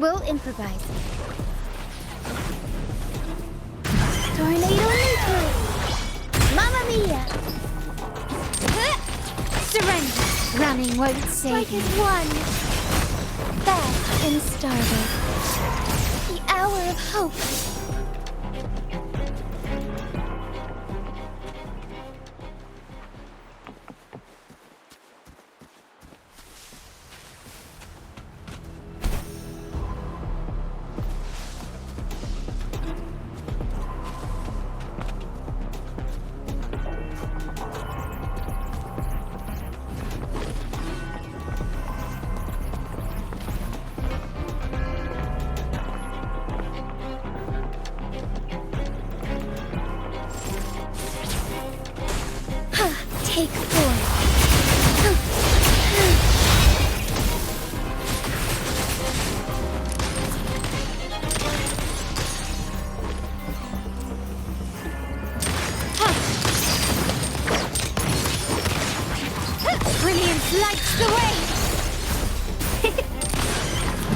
We'll improvise. Tornado nuclear! Mamma mia! Surrender! Running won't save you. Strike is one. Back and started. The hour of hope. Take four. Brilliance lights the way!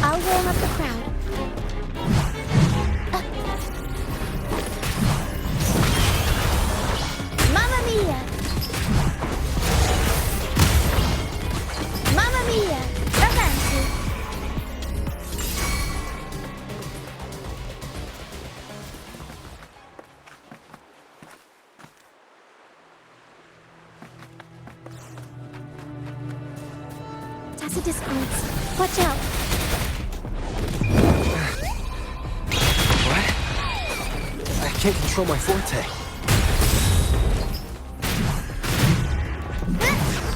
I'll warm up the crowd. Mamma mia! Mamma mia! Avanti! Tacit discords. Watch out! What? I can't control my forte.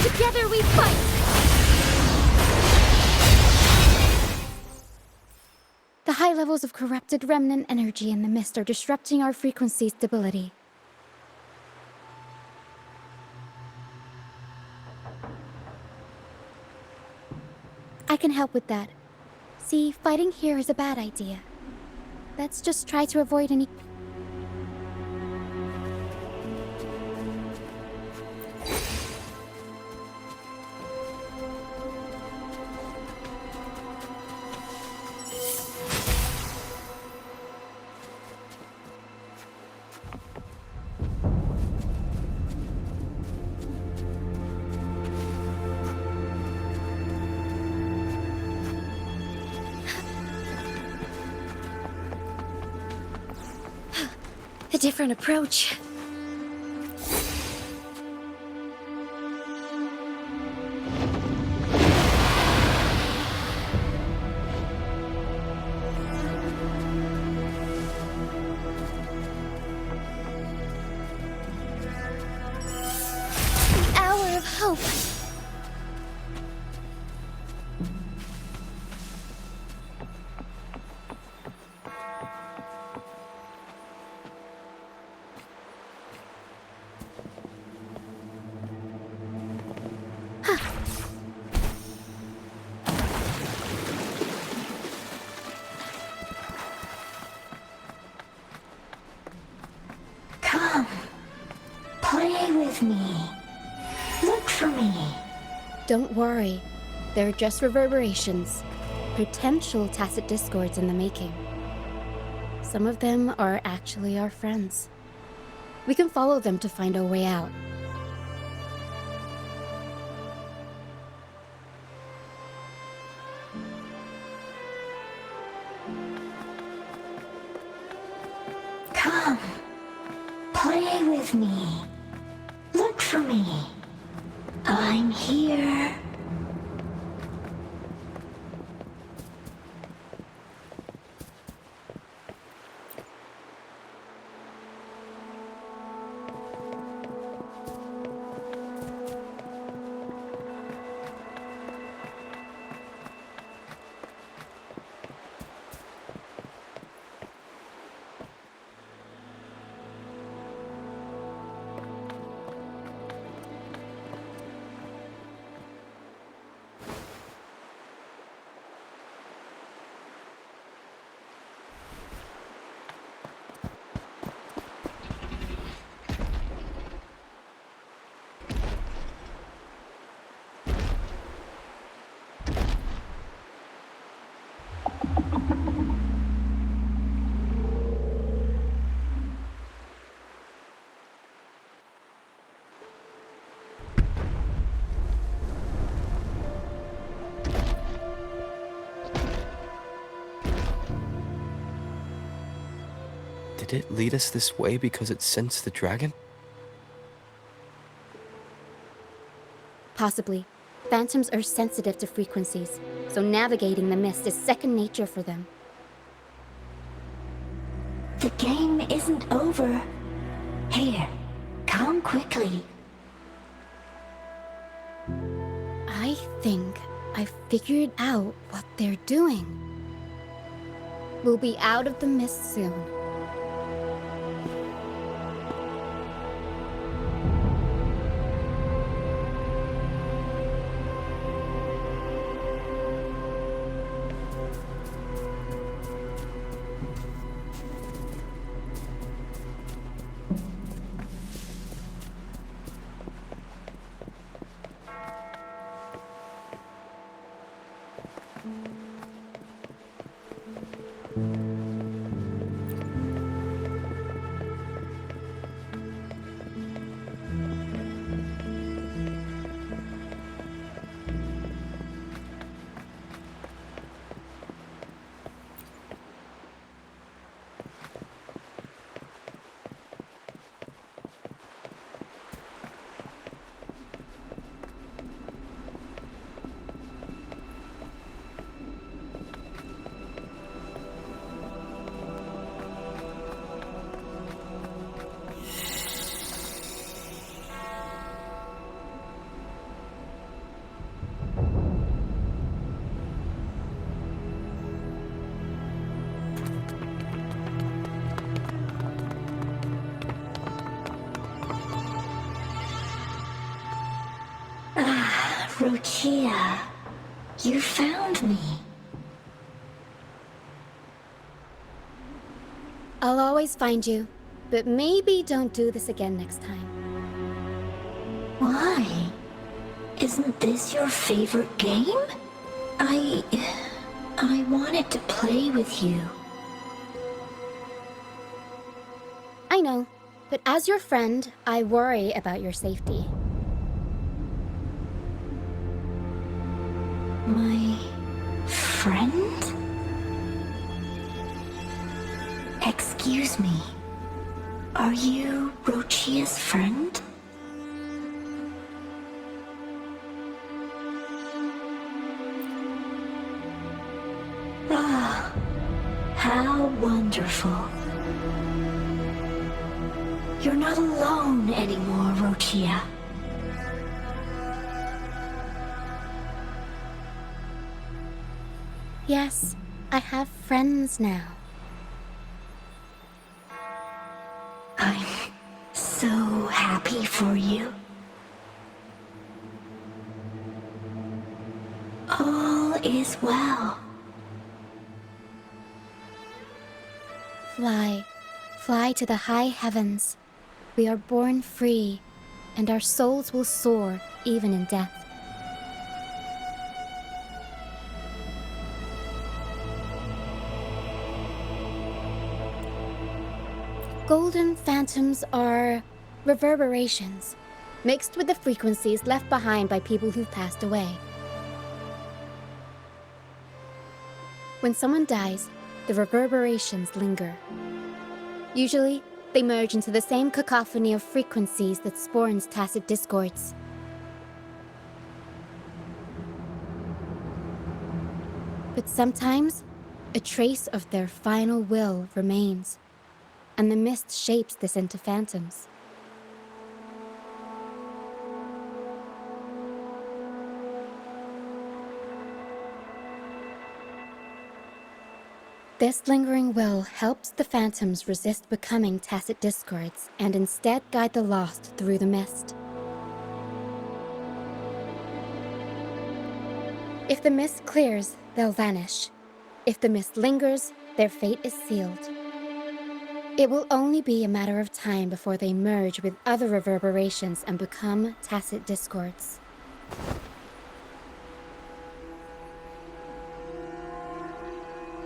Together we fight! The high levels of corrupted remnant energy in the mist are disrupting our frequency stability. I can help with that. See, fighting here is a bad idea. Let's just try to avoid any... A different approach. The hour of hope. Come, play with me. Look for me. Don't worry. They're just reverberations. Potential tacit discords in the making. Some of them are actually our friends. We can follow them to find our way out. Come, play with me. Look for me. I'm here. Did it lead us this way because it sensed the dragon? Possibly. Phantoms are sensitive to frequencies, so navigating the mist is second nature for them. The game isn't over. Here, come quickly. I think I figured out what they're doing. We'll be out of the mist soon. Rochia, you found me. I'll always find you, but maybe don't do this again next time. Why? Isn't this your favorite game? I wanted to play with you. I know, but as your friend, I worry about your safety. My friend? Excuse me. Are you Rochia's friend? Ah, how wonderful. You're not alone anymore, Rochia. Yes, I have friends now. I'm so happy for you. All is well. Fly to the high heavens. We are born free, and our souls will soar even in death. Golden phantoms are reverberations, mixed with the frequencies left behind by people who've passed away. When someone dies, the reverberations linger. Usually, they merge into the same cacophony of frequencies that spawns tacit discords. But sometimes, a trace of their final will remains, and the mist shapes this into phantoms. This lingering will helps the phantoms resist becoming tacit discords and instead guide the lost through the mist. If the mist clears, they'll vanish. If the mist lingers, their fate is sealed. It will only be a matter of time before they merge with other reverberations and become tacit discords.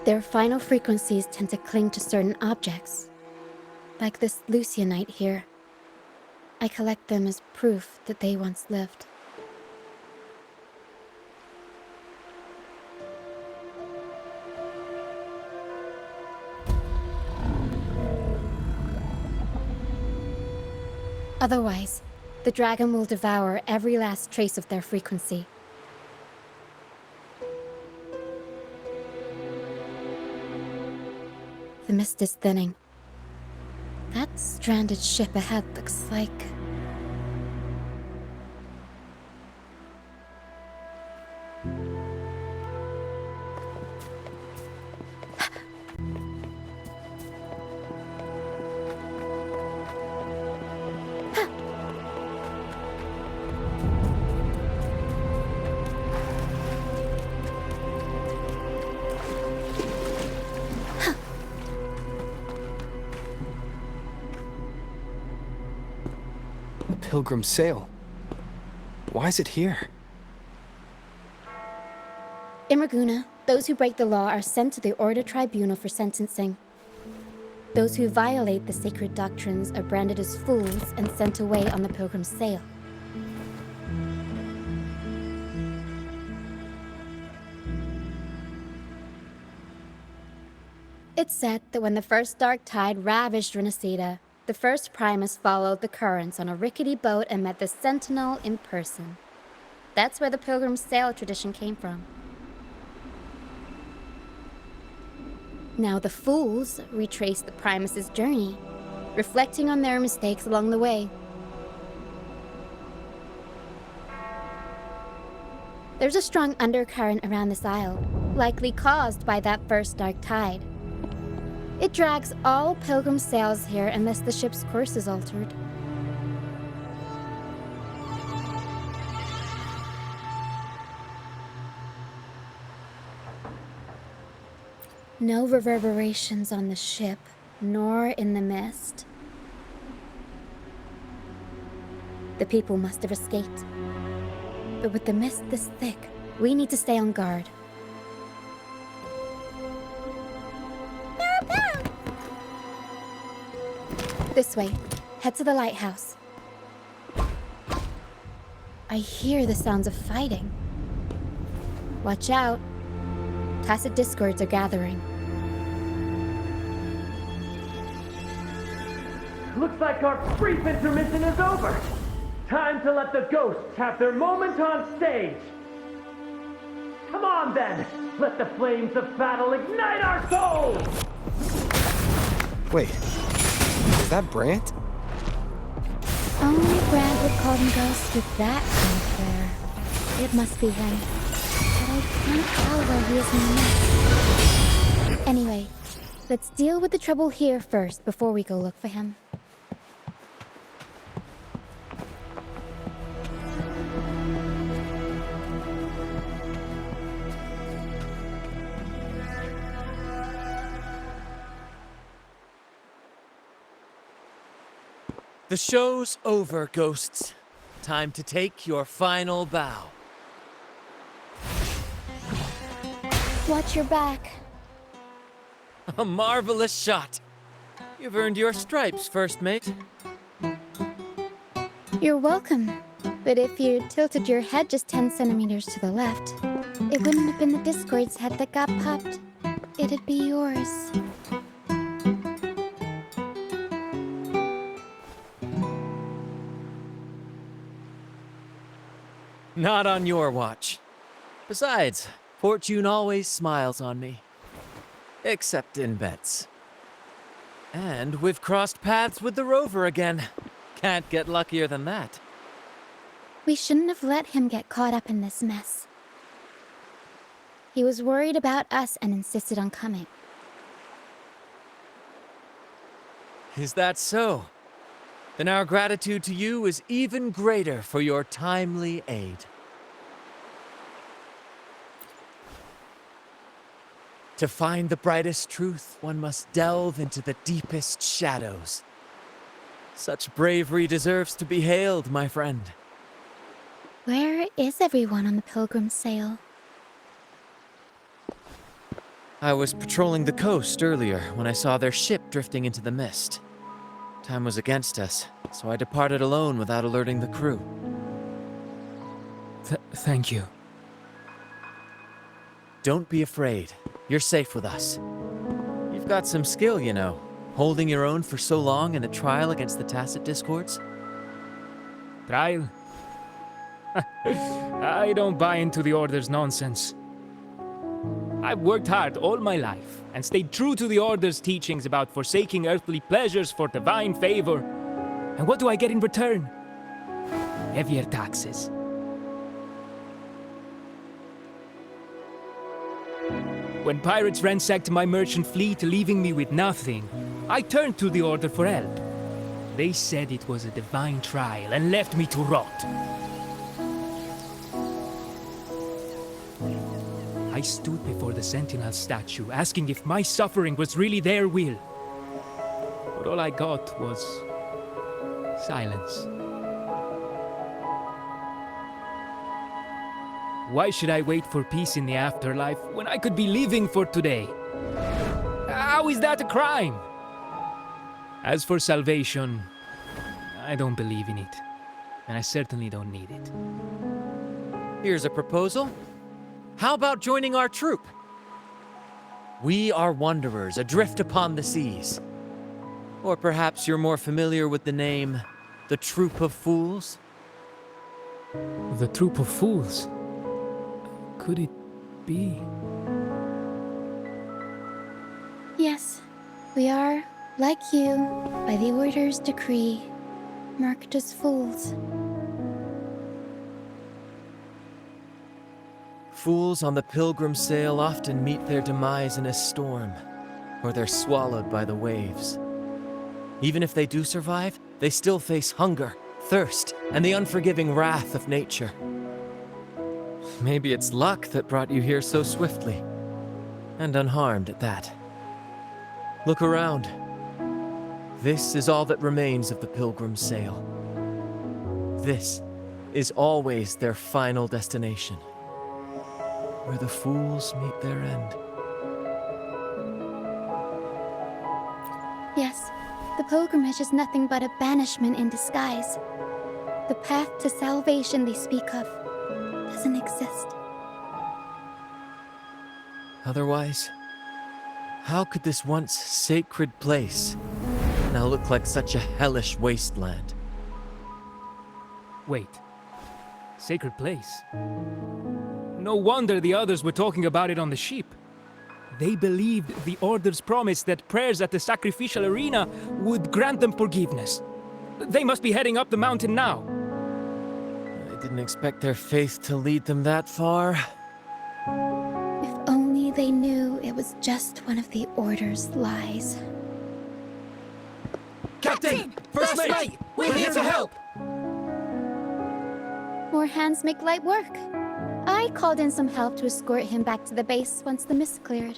Their final frequencies tend to cling to certain objects, like this Lucianite here. I collect them as proof that they once lived. Otherwise, the dragon will devour every last trace of their frequency. The mist is thinning. That stranded ship ahead looks like... Pilgrim sail. Why is it here? In Raguna, those who break the law are sent to the Order Tribunal for sentencing. Those who violate the sacred doctrines are branded as fools and sent away on the Pilgrim's sail. It's said that when the first dark tide ravaged Rinascita, the first Primus followed the currents on a rickety boat and met the Sentinel in person. That's where the Pilgrim's sail tradition came from. Now the fools retrace the Primus's journey, reflecting on their mistakes along the way. There's a strong undercurrent around this isle, likely caused by that first dark tide. It drags all Pilgrim sails here unless the ship's course is altered. No reverberations on the ship, nor in the mist. The people must have escaped. But with the mist this thick, we need to stay on guard. This way. Head to the lighthouse. I hear the sounds of fighting. Watch out. Tacit discords are gathering. Looks like our brief intermission is over. Time to let the ghosts have their moment on stage. Come on then. Let the flames of battle ignite our souls. Wait. Is that Brant? Only Brant would call them ghosts with that fanfare. It must be him. But I can't tell where he is in the mist. Anyway, let's deal with the trouble here first before we go look for him. The show's over, ghosts. Time to take your final bow. Watch your back. A marvelous shot. You've earned your stripes, first mate. You're welcome. But if you tilted your head just 10 centimeters to the left, it wouldn't have been the Discord's head that got popped. It'd be yours. Not on your watch. Besides, fortune always smiles on me. Except in bets. And we've crossed paths with the Rover again. Can't get luckier than that. We shouldn't have let him get caught up in this mess. He was worried about us and insisted on coming. Is that so? Then our gratitude to you is even greater for your timely aid. To find the brightest truth, one must delve into the deepest shadows. Such bravery deserves to be hailed, my friend. Where is everyone on the Pilgrim sail? I was patrolling the coast earlier when I saw their ship drifting into the mist. Time was against us, so I departed alone without alerting the crew. Thank you. Don't be afraid. You're safe with us. You've got some skill, you know, holding your own for so long in a trial against the Tacit Discords. Trial? I don't buy into the Order's nonsense. I've worked hard all my life and stayed true to the Order's teachings about forsaking earthly pleasures for divine favor. And what do I get in return? Heavier taxes. When pirates ransacked my merchant fleet, leaving me with nothing, I turned to the Order for help. They said it was a divine trial and left me to rot. I stood before the Sentinel statue, asking if my suffering was really their will. But all I got was silence. Why should I wait for peace in the afterlife when I could be living for today? How is that a crime? As for salvation, I don't believe in it. And I certainly don't need it. Here's a proposal. How about joining our troupe? We are wanderers adrift upon the seas. Or perhaps you're more familiar with the name, the Troupe of Fools? The Troupe of Fools? Could it be? Yes, we are, like you, by the Order's decree, marked as fools. Fools on the Pilgrim sail often meet their demise in a storm, or they're swallowed by the waves. Even if they do survive, they still face hunger, thirst, and the unforgiving wrath of nature. Maybe it's luck that brought you here so swiftly, and unharmed at that. Look around. This is all that remains of the Pilgrim sail. This is always their final destination, where the fools meet their end. Yes, the pilgrimage is nothing but a banishment in disguise. The path to salvation they speak of doesn't exist. Otherwise, how could this once sacred place now look like such a hellish wasteland? Wait. Sacred place? No wonder the others were talking about it on the ship. They believed the Order's promise that prayers at the sacrificial arena would grant them forgiveness. They must be heading up the mountain now. I didn't expect their faith to lead them that far. If only they knew it was just one of the Order's lies. Captain! First mate! We're here to help! More hands make light work. I called in some help to escort him back to the base once the mist cleared.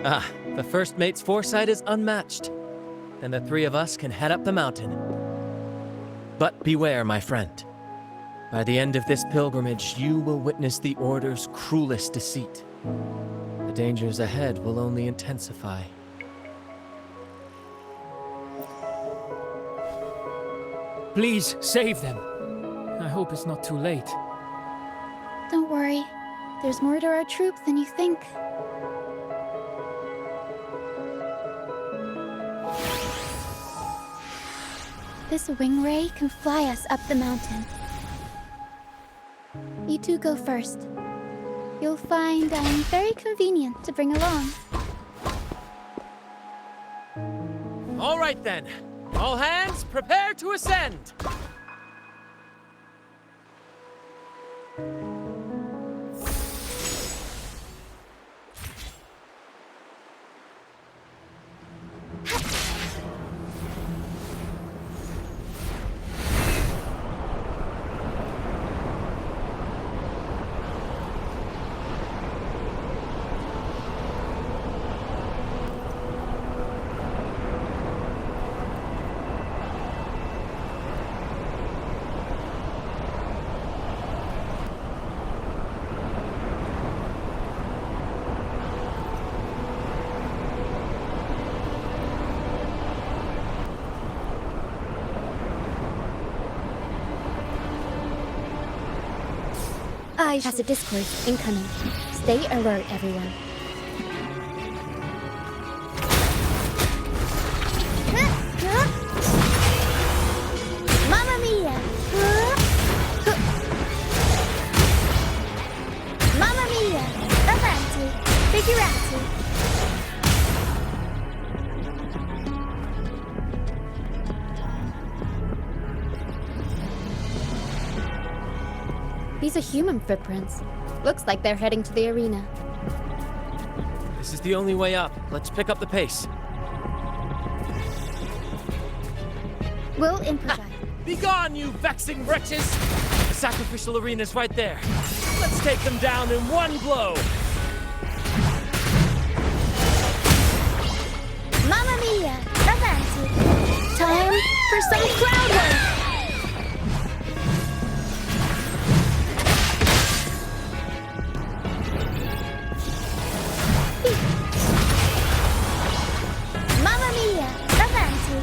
Ah, the first mate's foresight is unmatched. Then the three of us can head up the mountain. But beware, my friend. By the end of this pilgrimage, you will witness the Order's cruelest deceit. The dangers ahead will only intensify. Please, save them. I hope it's not too late. Don't worry. There's more to our troop than you think. This wing ray can fly us up the mountain. You two go first. You'll find I'm very convenient to bring along. All right then. All hands, prepare to ascend! Tacit discord incoming. Stay alert, everyone. These are human footprints. Looks like they're heading to the arena. This is the only way up. Let's pick up the pace. We'll improvise. Begone, you vexing wretches! The sacrificial arena's right there. Let's take them down in one blow! Mamma mia! Avanti! Time for some crowd work! Mamma mia! Avanti!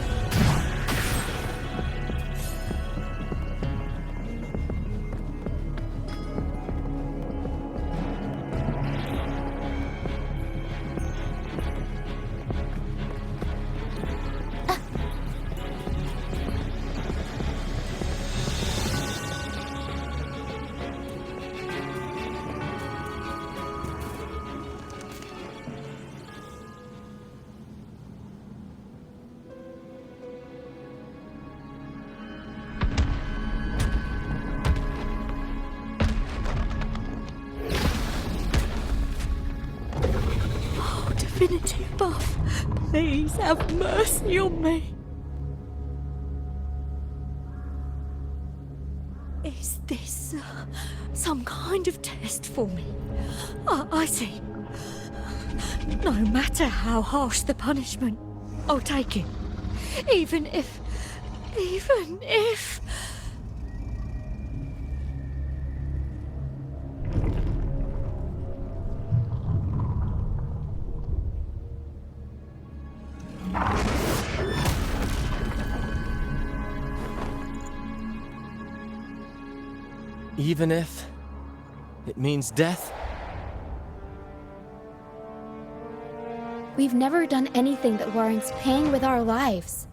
Divinity above, please have mercy on me. Is this some kind of test for me? I see. No matter how harsh the punishment, I'll take it. Even if... Even if it means death? We've never done anything that warrants paying with our lives.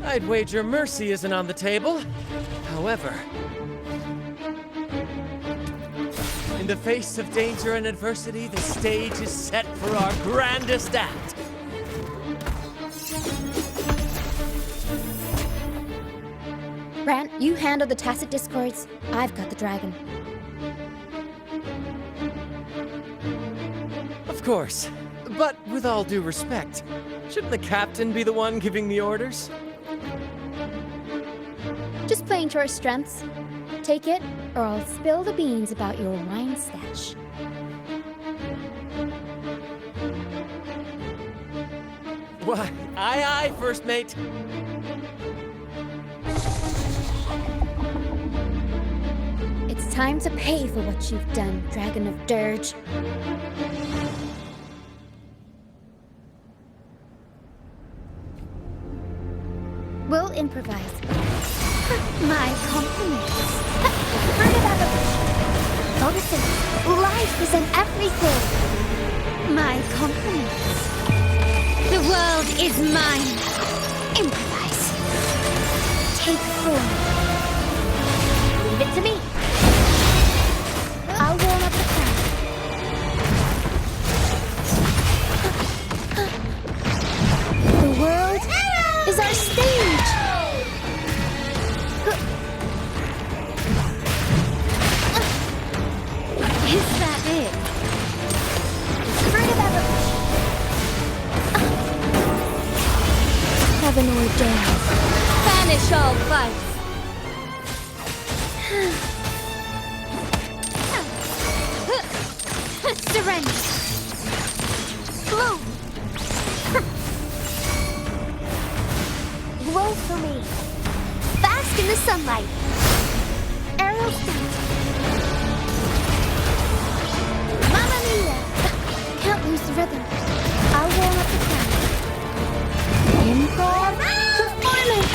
I'd wager mercy isn't on the table. However, in the face of danger and adversity, the stage is set for our grandest act. Brant, you handle the tacit discords. I've got the dragon. Of course. But with all due respect, shouldn't the captain be the one giving the orders? Just playing to our strengths. Take it, or I'll spill the beans about your wine stash. Why, aye, first mate. It's time to pay for what you've done, Dragon of Dirge. We'll improvise. My compliments. Noticing, life is in everything. My compliments. The world is mine. Improvise. Take form. Leave it to me. I'll warm up the crowd. The world is our stage. Is that it? Fruit of evolution. Heaven ordained. Banish all vice. Surrender. Bloom. Glow for me. Bask in the sunlight. Aerial state. Mamma mia! Can't lose the rhythm. I'll warm up the crowd. Improv performance!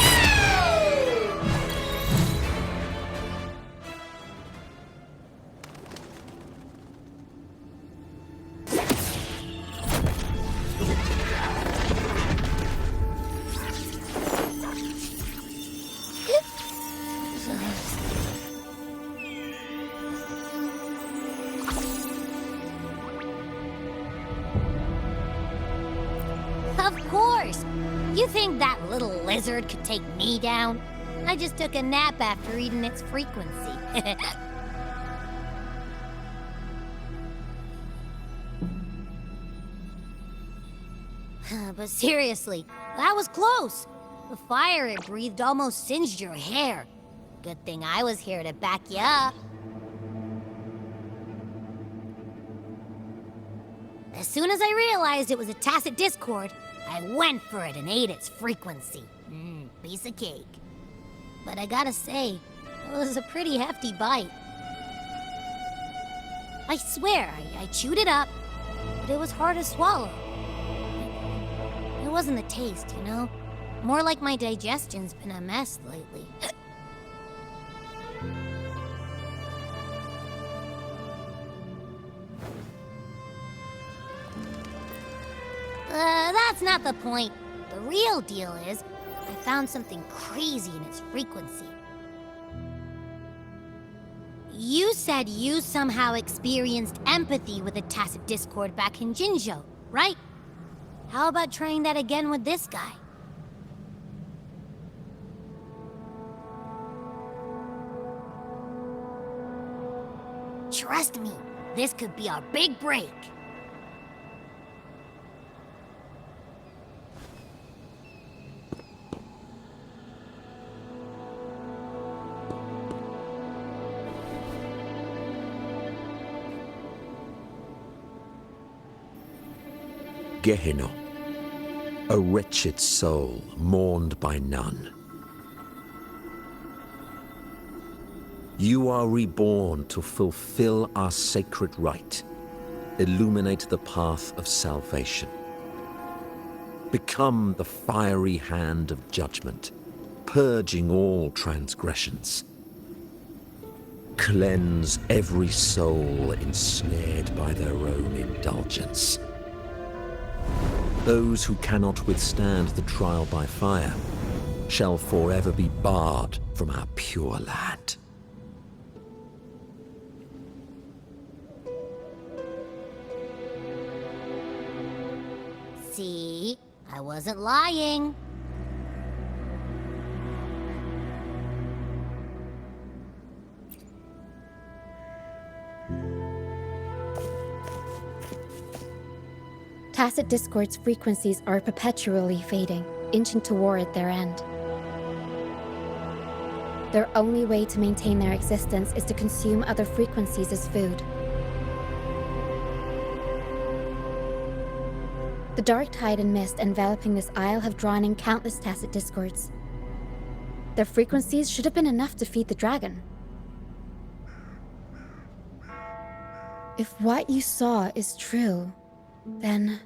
You think that little lizard could take me down? I just took a nap after eating its frequency. But seriously, that was close. The fire it breathed almost singed your hair. Good thing I was here to back you up. As soon as I realized it was a tacit discord, I went for it and ate its frequency. Piece of cake. But I gotta say, it was a pretty hefty bite. I swear, I chewed it up, but it was hard to swallow. It wasn't the taste, you know? More like my digestion's been a mess lately. That's not the point. The real deal is, I found something crazy in its frequency. You said you somehow experienced empathy with the tacit discord back in Jinzhou, right? How about trying that again with this guy? Trust me, this could be our big break. Gehinnom, a wretched soul mourned by none. You are reborn to fulfill our sacred rite, illuminate the path of salvation. Become the fiery hand of judgment, purging all transgressions. Cleanse every soul ensnared by their own indulgence. Those who cannot withstand the trial by fire shall forever be barred from our pure land. See? I wasn't lying. Tacit discord's frequencies are perpetually fading, inching toward their end. Their only way to maintain their existence is to consume other frequencies as food. The dark tide and mist enveloping this isle have drawn in countless tacit discords. Their frequencies should have been enough to feed the dragon. If what you saw is true, then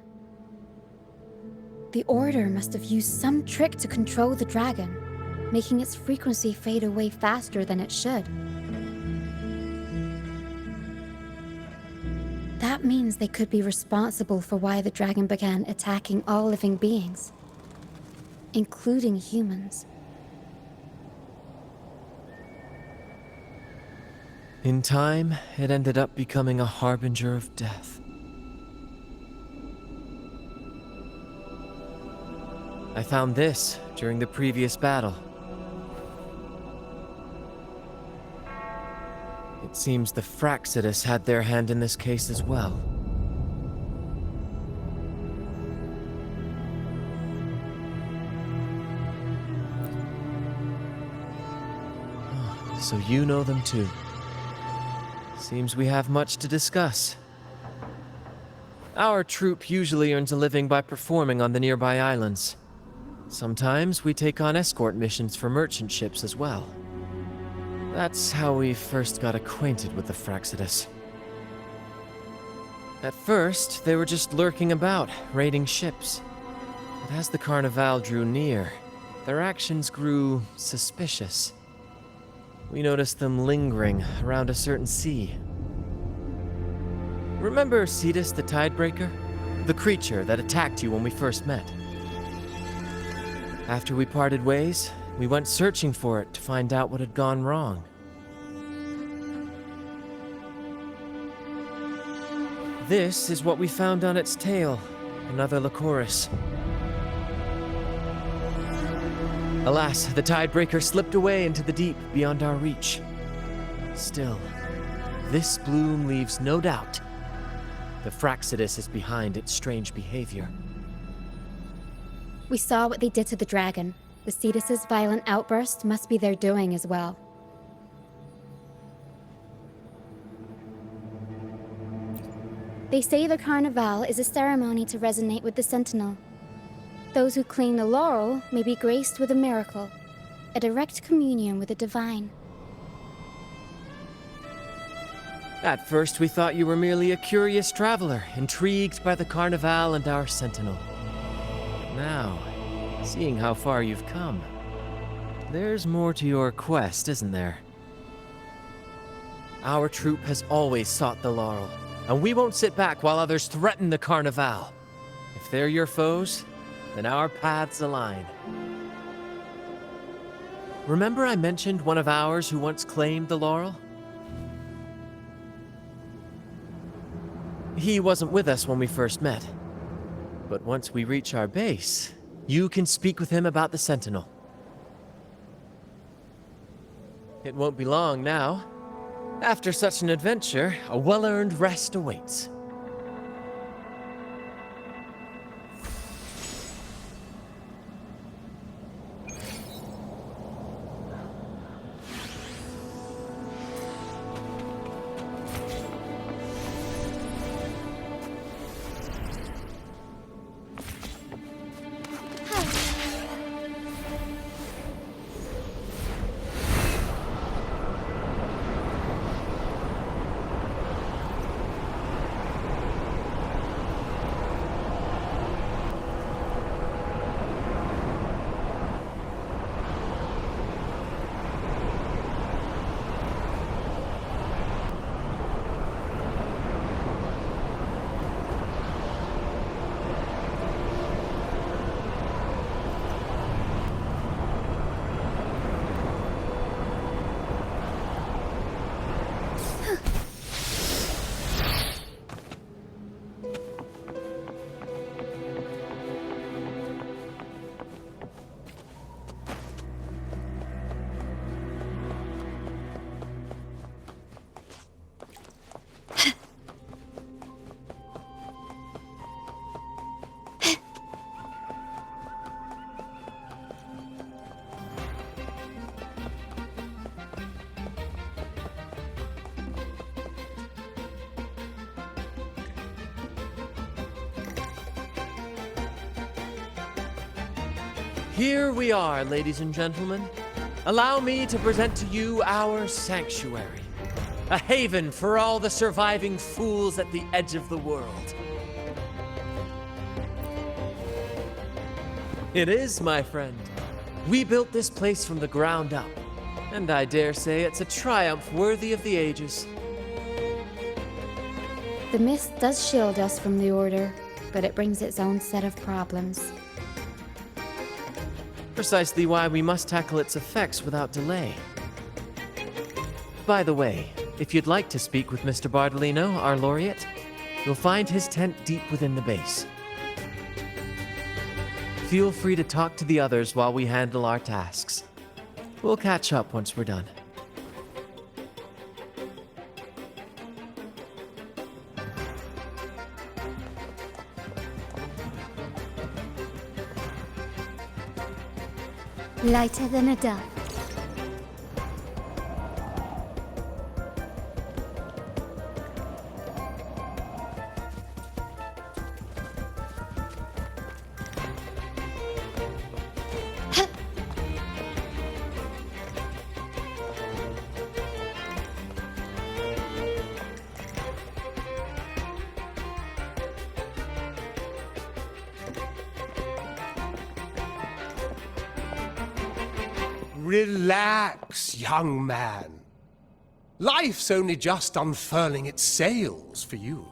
the Order must have used some trick to control the dragon, making its frequency fade away faster than it should. That means they could be responsible for why the dragon began attacking all living beings, including humans. In time, it ended up becoming a harbinger of death. I found this during the previous battle. It seems the Fraxidus had their hand in this case as well. So you know them too. Seems we have much to discuss. Our troupe usually earns a living by performing on the nearby islands. Sometimes we take on escort missions for merchant ships as well. That's how we first got acquainted with the Fraxidus. At first, they were just lurking about, raiding ships. But as the Carnival drew near, their actions grew suspicious. We noticed them lingering around a certain sea. Remember Cetus the Tidebreaker? The creature that attacked you when we first met? After we parted ways, we went searching for it to find out what had gone wrong. This is what we found on its tail, another Lycoris. Alas, the tidebreaker slipped away into the deep beyond our reach. Still, this bloom leaves no doubt. The Fraxidus is behind its strange behavior. We saw what they did to the dragon. The Cetus's violent outburst must be their doing as well. They say the Carnival is a ceremony to resonate with the Sentinel. Those who claim the laurel may be graced with a miracle, a direct communion with the divine. At first, we thought you were merely a curious traveler, intrigued by the Carnival and our Sentinel. Now, seeing how far you've come, there's more to your quest, isn't there? Our troupe has always sought the laurel, and we won't sit back while others threaten the Carnival. If they're your foes, then our paths align. Remember I mentioned one of ours who once claimed the laurel? He wasn't with us when we first met. But once we reach our base, you can speak with him about the Sentinel. It won't be long now. After such an adventure, a well-earned rest awaits. Here we are, ladies and gentlemen. Allow me to present to you our sanctuary. A haven for all the surviving fools at the edge of the world. It is, my friend. We built this place from the ground up, and I dare say it's a triumph worthy of the ages. The mist does shield us from the Order, but it brings its own set of problems. Precisely why we must tackle its effects without delay. By the way, if you'd like to speak with Mr. Bardolino, our laureate, you'll find his tent deep within the base. Feel free to talk to the others while we handle our tasks. We'll catch up once we're done. Lighter than a dove. Relax, young man. Life's only just unfurling its sails for you.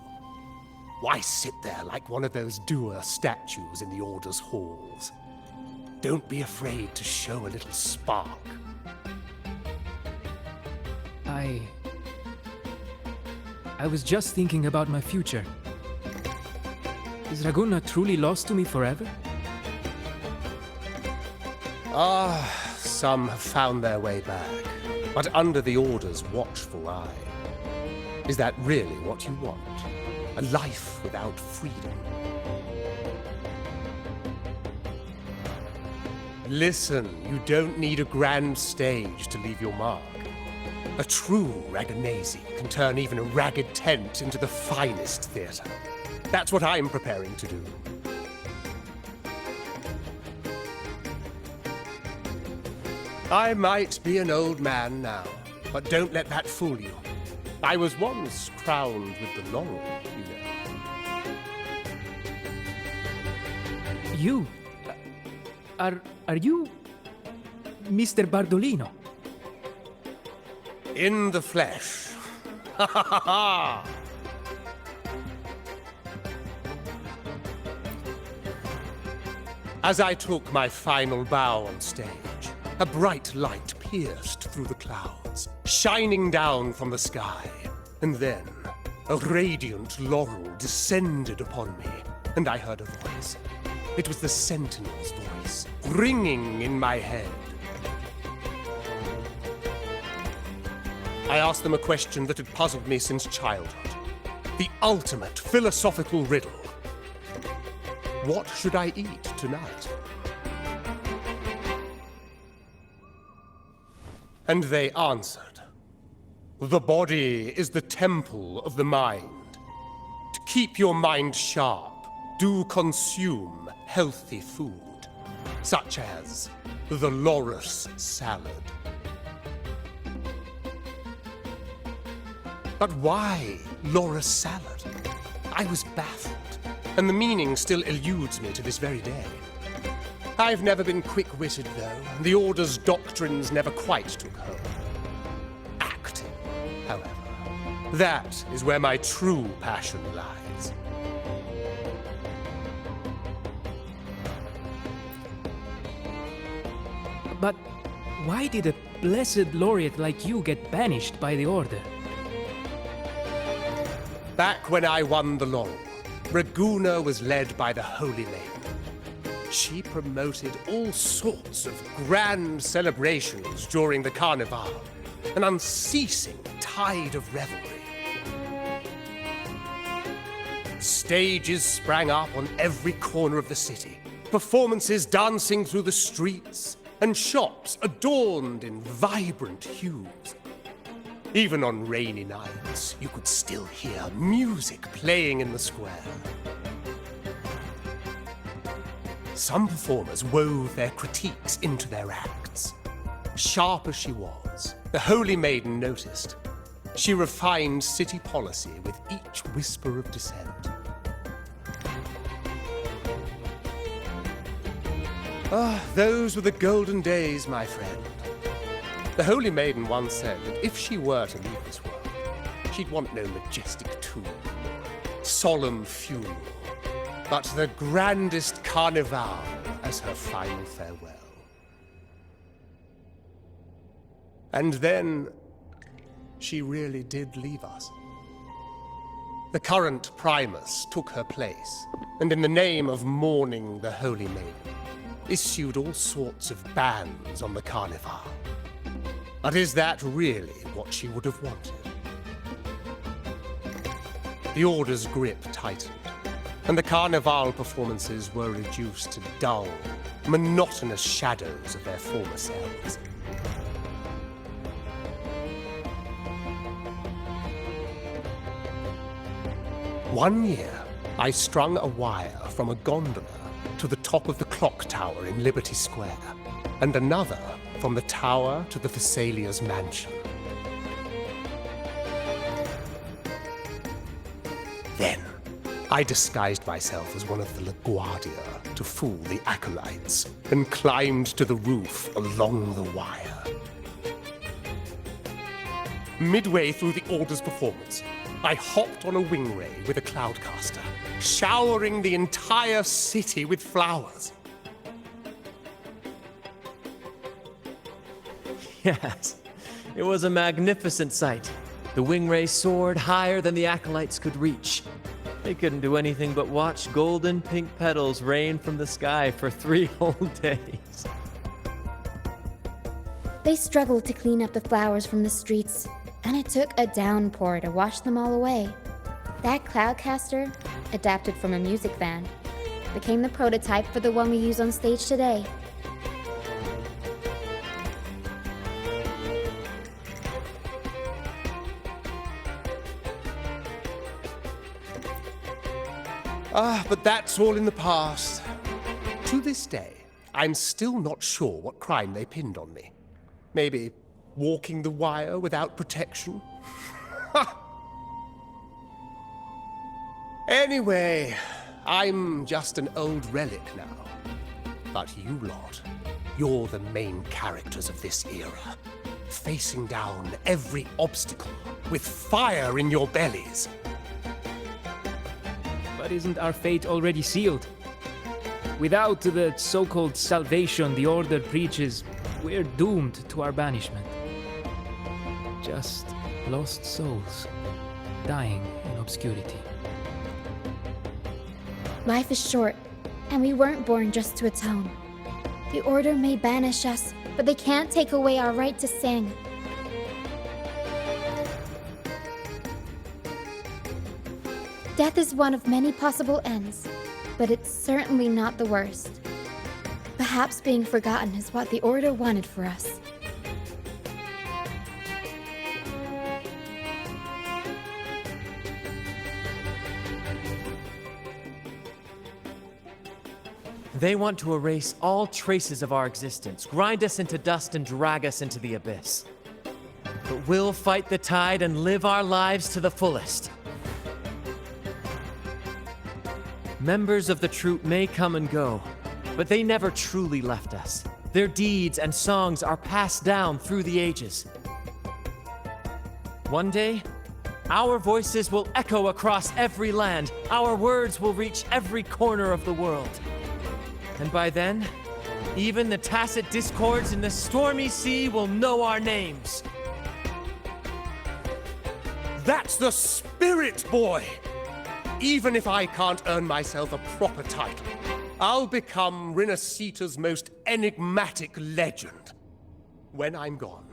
Why sit there like one of those dour statues in the Order's halls? Don't be afraid to show a little spark. I was just thinking about my future. Is Raguna truly lost to me forever? Some have found their way back, but under the Order's watchful eye. Is that really what you want? A life without freedom? Listen, you don't need a grand stage to leave your mark. A true Ragagnese can turn even a ragged tent into the finest theater. That's what I'm preparing to do. I might be an old man now, but don't let that fool you. I was once crowned with the laurel, you know. You? Are you Mr. Bardolino? In the flesh. Ha ha ha ha! As I took my final bow on stage, a bright light pierced through the clouds, shining down from the sky. And then, a radiant laurel descended upon me, and I heard a voice. It was the Sentinel's voice, ringing in my head. I asked them a question that had puzzled me since childhood. The ultimate philosophical riddle. What should I eat tonight? And they answered, the body is the temple of the mind. To keep your mind sharp, do consume healthy food, such as the Loris salad. But why Loris salad? I was baffled, and the meaning still eludes me to this very day. I've never been quick-witted, though. The Order's doctrines never quite took hold. Acting, however, that is where my true passion lies. But why did a blessed laureate like you get banished by the Order? Back when I won the laurel, Raguna was led by the Holy Maiden. She promoted all sorts of grand celebrations during the Carnival, an unceasing tide of revelry. Stages sprang up on every corner of the city, performances dancing through the streets, and shops adorned in vibrant hues. Even on rainy nights, you could still hear music playing in the square. Some performers wove their critiques into their acts. Sharp as she was, the Holy Maiden noticed. She refined city policy with each whisper of dissent. Those were the golden days, my friend. The Holy Maiden once said that if she were to leave this world, she'd want no majestic tomb, solemn funeral, but the grandest carnival as her final farewell. And then, she really did leave us. The current Primus took her place, and in the name of mourning the Holy Maiden, issued all sorts of bans on the carnival. But is that really what she would have wanted? The Order's grip tightened, and the Carnival performances were reduced to dull, monotonous shadows of their former selves. One year, I strung a wire from a gondola to the top of the clock tower in Liberty Square, and another from the tower to the Thessalia's mansion. Then, I disguised myself as one of the LaGuardia to fool the acolytes, and climbed to the roof along the wire. Midway through the Order's performance, I hopped on a wing ray with a Cloudcaster, showering the entire city with flowers. Yes, it was a magnificent sight. The wingray soared higher than the acolytes could reach. They couldn't do anything but watch golden pink petals rain from the sky for 3 whole days. They struggled to clean up the flowers from the streets, and it took a downpour to wash them all away. That Cloudcaster, adapted from a music band, became the prototype for the one we use on stage today. But that's all in the past. To this day, I'm still not sure what crime they pinned on me. Maybe walking the wire without protection? Anyway, I'm just an old relic now. But you lot, you're the main characters of this era, facing down every obstacle with fire in your bellies. But isn't our fate already sealed? Without the so-called salvation the Order preaches, we're doomed to our banishment. Just lost souls, dying in obscurity. Life is short, and we weren't born just to atone. The Order may banish us, but they can't take away our right to sing. Death is one of many possible ends, but it's certainly not the worst. Perhaps being forgotten is what the Order wanted for us. They want to erase all traces of our existence, grind us into dust and drag us into the abyss. But we'll fight the tide and live our lives to the fullest. Members of the Troupe may come and go, but they never truly left us. Their deeds and songs are passed down through the ages. One day, our voices will echo across every land. Our words will reach every corner of the world. And by then, even the tacit discords in the stormy sea will know our names. That's the spirit, boy! Even if I can't earn myself a proper title, I'll become Rinascita's most enigmatic legend. When I'm gone,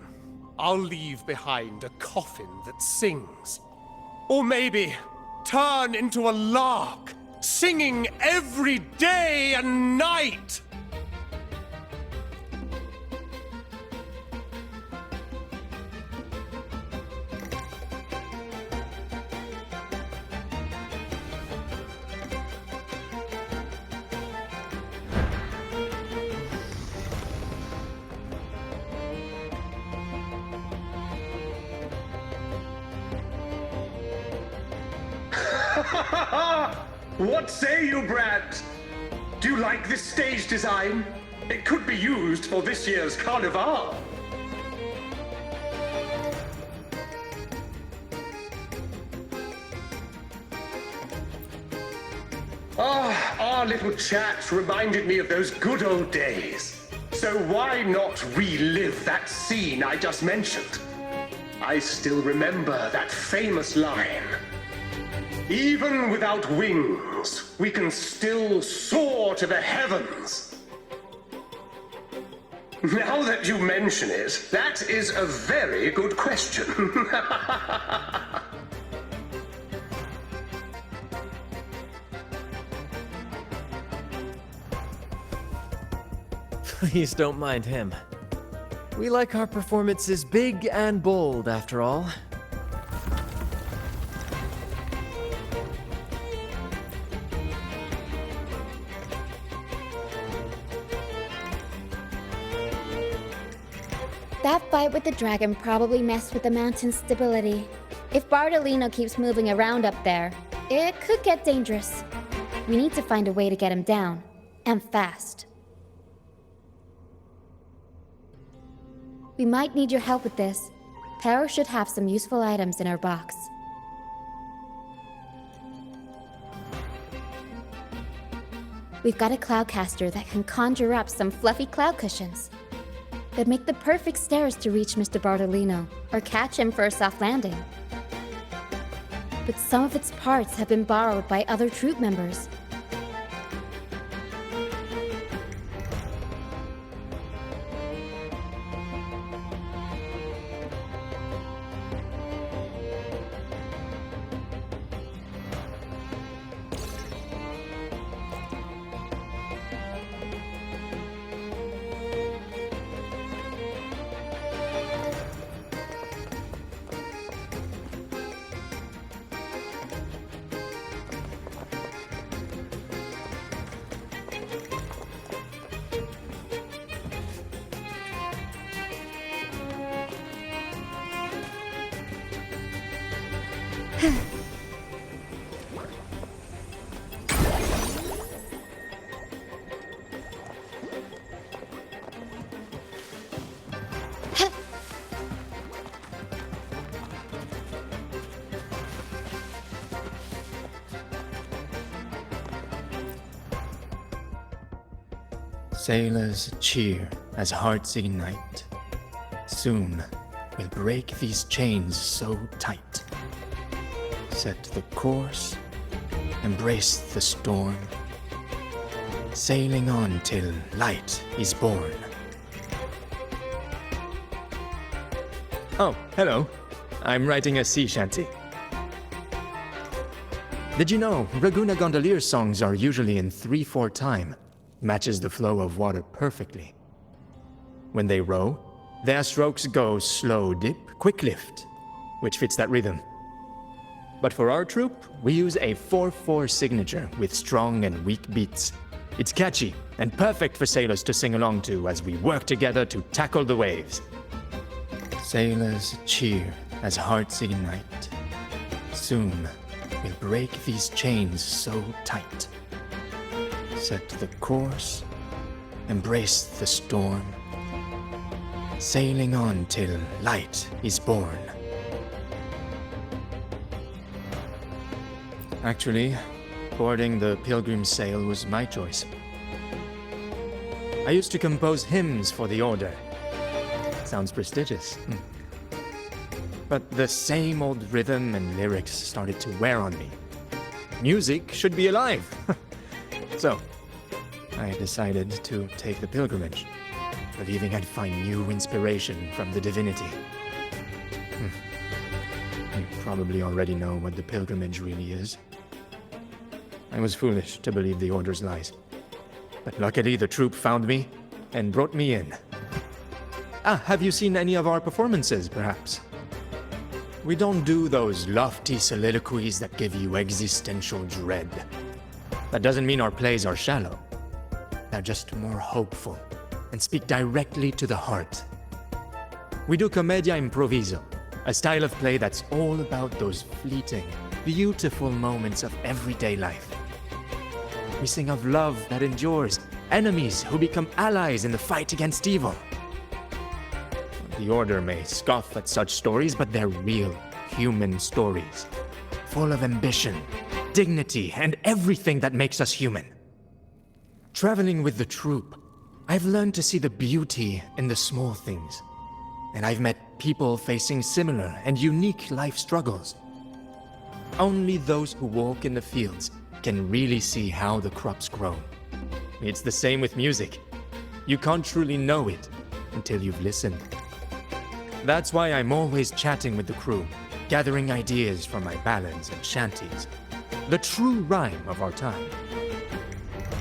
I'll leave behind a coffin that sings. Or maybe turn into a lark, singing every day and night! What say you, Brad? Do you like this stage design? It could be used for this year's carnival. Our little chat reminded me of those good old days. So why not relive that scene I just mentioned? I still remember that famous line. Even without wings, we can still soar to the heavens. Now that you mention it, that is a very good question. Please don't mind him. We like our performances big and bold, after all. That fight with the dragon probably messed with the mountain's stability. If Bardolino keeps moving around up there, it could get dangerous. We need to find a way to get him down, and fast. We might need your help with this. Pero should have some useful items in her box. We've got a Cloudcaster that can conjure up some fluffy cloud cushions. They'd make the perfect stairs to reach Mr. Bardolino, or catch him for a soft landing. But some of its parts have been borrowed by other Troupe members. Sailors cheer as hearts ignite. Soon we'll break these chains so tight. Set the course, embrace the storm, sailing on till light is born. Oh, hello. I'm writing a sea shanty. Did you know Raguna Gondolier songs are usually in 3/4 time? Matches the flow of water perfectly. When they row, their strokes go slow dip, quick lift, which fits that rhythm. But for our troupe, we use a 4/4 signature with strong and weak beats. It's catchy and perfect for sailors to sing along to as we work together to tackle the waves. Sailors cheer as hearts ignite. Soon we'll break these chains so tight. Set the course, embrace the storm, sailing on till light is born. Actually, boarding the Pilgrim sail was my choice. I used to compose hymns for the Order. Sounds prestigious. But the same old rhythm and lyrics started to wear on me. Music should be alive. So, I decided to take the pilgrimage, believing I'd find new inspiration from the Divinity. You probably already know what the pilgrimage really is. I was foolish to believe the Order's lies. But luckily the troupe found me and brought me in. Have you seen any of our performances, perhaps? We don't do those lofty soliloquies that give you existential dread. That doesn't mean our plays are shallow. They're just more hopeful and speak directly to the heart. We do commedia improviso, a style of play that's all about those fleeting, beautiful moments of everyday life. We sing of love that endures, enemies who become allies in the fight against evil. The Order may scoff at such stories, but they're real, human stories, full of ambition, dignity, and everything that makes us human. Traveling with the troupe, I've learned to see the beauty in the small things, and I've met people facing similar and unique life struggles. Only those who walk in the fields can really see how the crops grow. It's the same with music. You can't truly know it until you've listened. That's why I'm always chatting with the crew, gathering ideas from my ballads and shanties. The true rhyme of our time.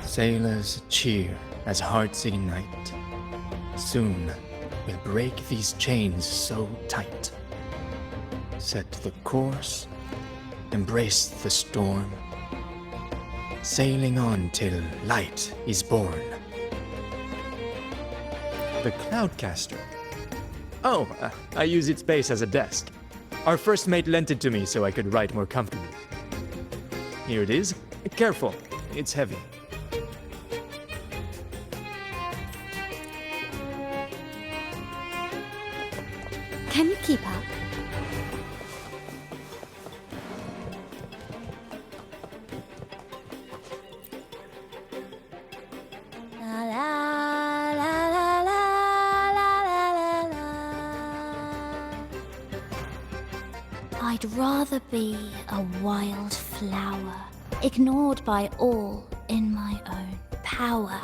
Sailors cheer as hearts ignite. Soon we'll break these chains so tight. Set the course, embrace the storm, sailing on till light is born. The Cloudcaster. Oh, I use its base as a desk. Our first mate lent it to me so I could write more comfortably. Here it is. Careful, it's heavy. Can you keep up? La la la la la la la la. I'd rather be a wild flower, ignored by all in my own power,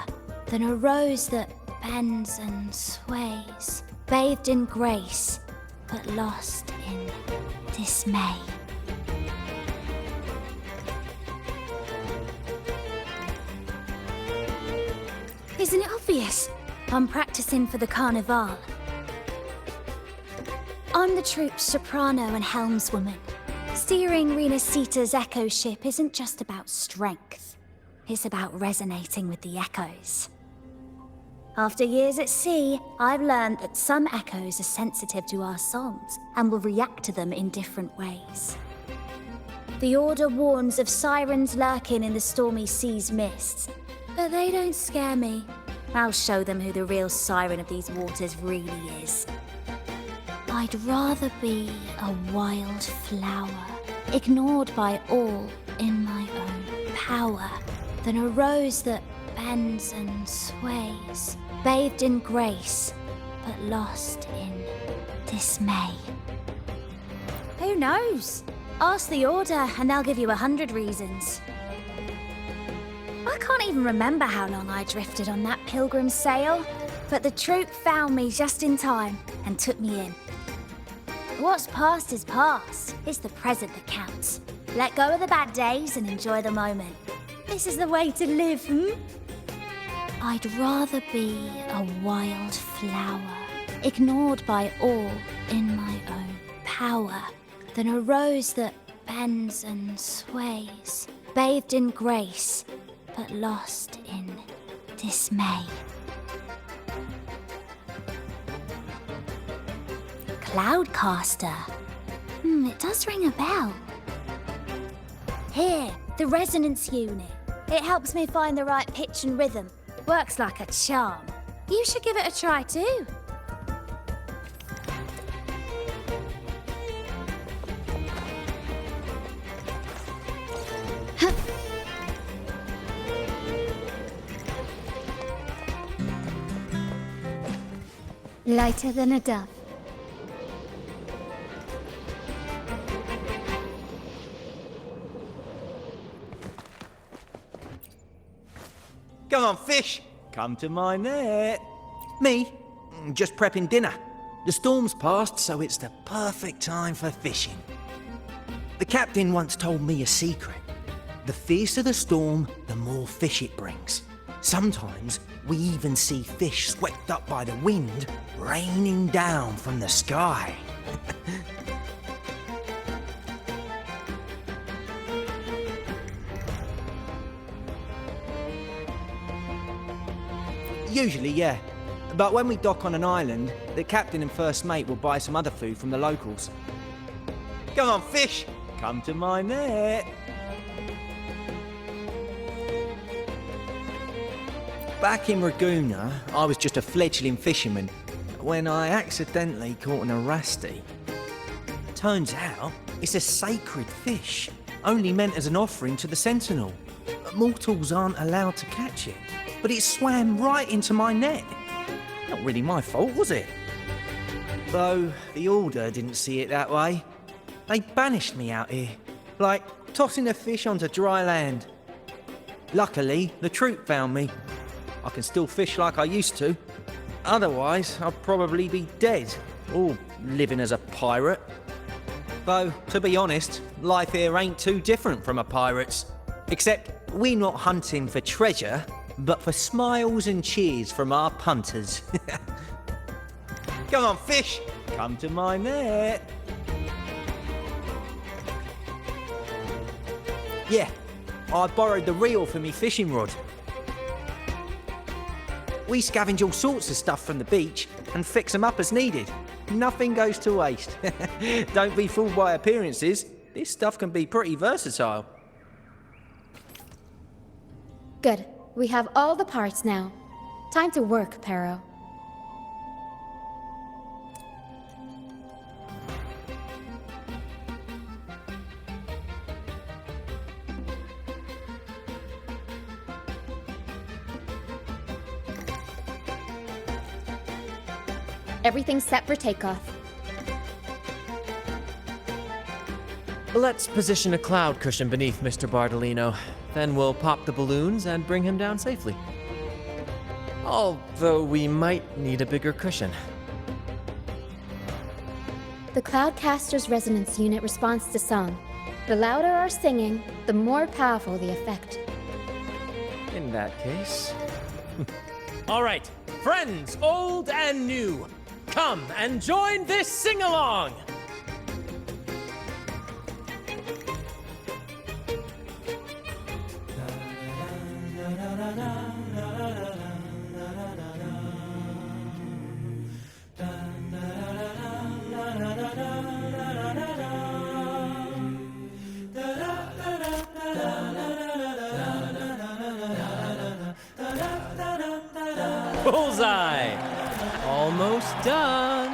than a rose that bends and sways, bathed in grace, but lost in dismay. Isn't it obvious? I'm practicing for the Carnival. I'm the troupe's soprano and helmswoman. Steering Rinascita's echo ship isn't just about strength. It's about resonating with the echoes. After years at sea, I've learned that some echoes are sensitive to our songs and will react to them in different ways. The Order warns of sirens lurking in the stormy sea's mists. But they don't scare me. I'll show them who the real siren of these waters really is. I'd rather be a wild flower, ignored by all in my own power, than a rose that bends and sways, bathed in grace, but lost in dismay. Who knows? Ask the Order and they'll give you 100 reasons. I can't even remember how long I drifted on that Pilgrim sail, but the Troupe found me just in time and took me in. What's past is past. It's the present that counts. Let go of the bad days and enjoy the moment. This is the way to live, I'd rather be a wild flower, ignored by all in my own power, than a rose that bends and sways, bathed in grace, but lost in dismay. Cloudcaster. It does ring a bell. Here, the resonance unit. It helps me find the right pitch and rhythm. Works like a charm. You should give it a try too. Lighter than a dove. Come on, fish! Come to my net. Me? Just prepping dinner. The storm's passed, so it's the perfect time for fishing. The captain once told me a secret. The fiercer the storm, the more fish it brings. Sometimes we even see fish swept up by the wind, raining down from the sky. Usually, yeah. But when we dock on an island, the captain and first mate will buy some other food from the locals. Come on, fish! Come to my net. Back in Raguna, I was just a fledgling fisherman when I accidentally caught an Erasti. Turns out, it's a sacred fish, only meant as an offering to the Sentinel. Mortals aren't allowed to catch it, but it swam right into my net. Not really my fault, was it? Though the Order didn't see it that way. They banished me out here, like tossing a fish onto dry land. Luckily, the Troupe found me. I can still fish like I used to. Otherwise, I'd probably be dead, or living as a pirate. Though, to be honest, life here ain't too different from a pirate's. Except we're not hunting for treasure, but for smiles and cheers from our punters. Come on, fish! Come to my net. Yeah, I borrowed the reel for me fishing rod. We scavenge all sorts of stuff from the beach and fix them up as needed. Nothing goes to waste. Don't be fooled by appearances. This stuff can be pretty versatile. Good. We have all the parts now. Time to work, Pero. Everything's set for takeoff. Let's position a cloud cushion beneath Mr. Bardolino. Then we'll pop the balloons and bring him down safely. Although we might need a bigger cushion. The Cloudcaster's resonance unit responds to song. The louder our singing, the more powerful the effect. In that case... All right, friends, old and new, come and join this sing-along! Bullseye! Almost done.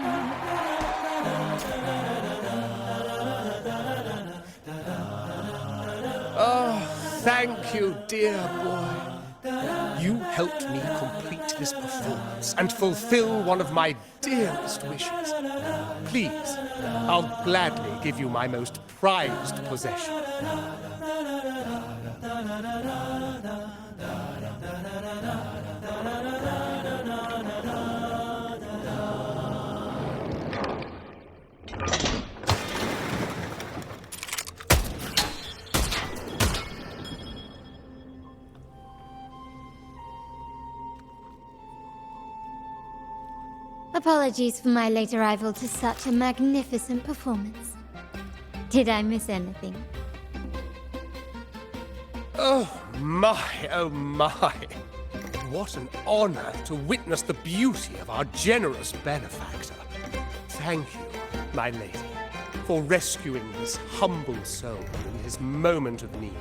Oh, thank you, dear boy. You helped me complete this performance and fulfill one of my dearest wishes. Please, I'll gladly give you my most prized possession. Apologies for my late arrival to such a magnificent performance. Did I miss anything? Oh my, oh my. What an honor to witness the beauty of our generous benefactor. Thank you, my lady, for rescuing this humble soul in his moment of need.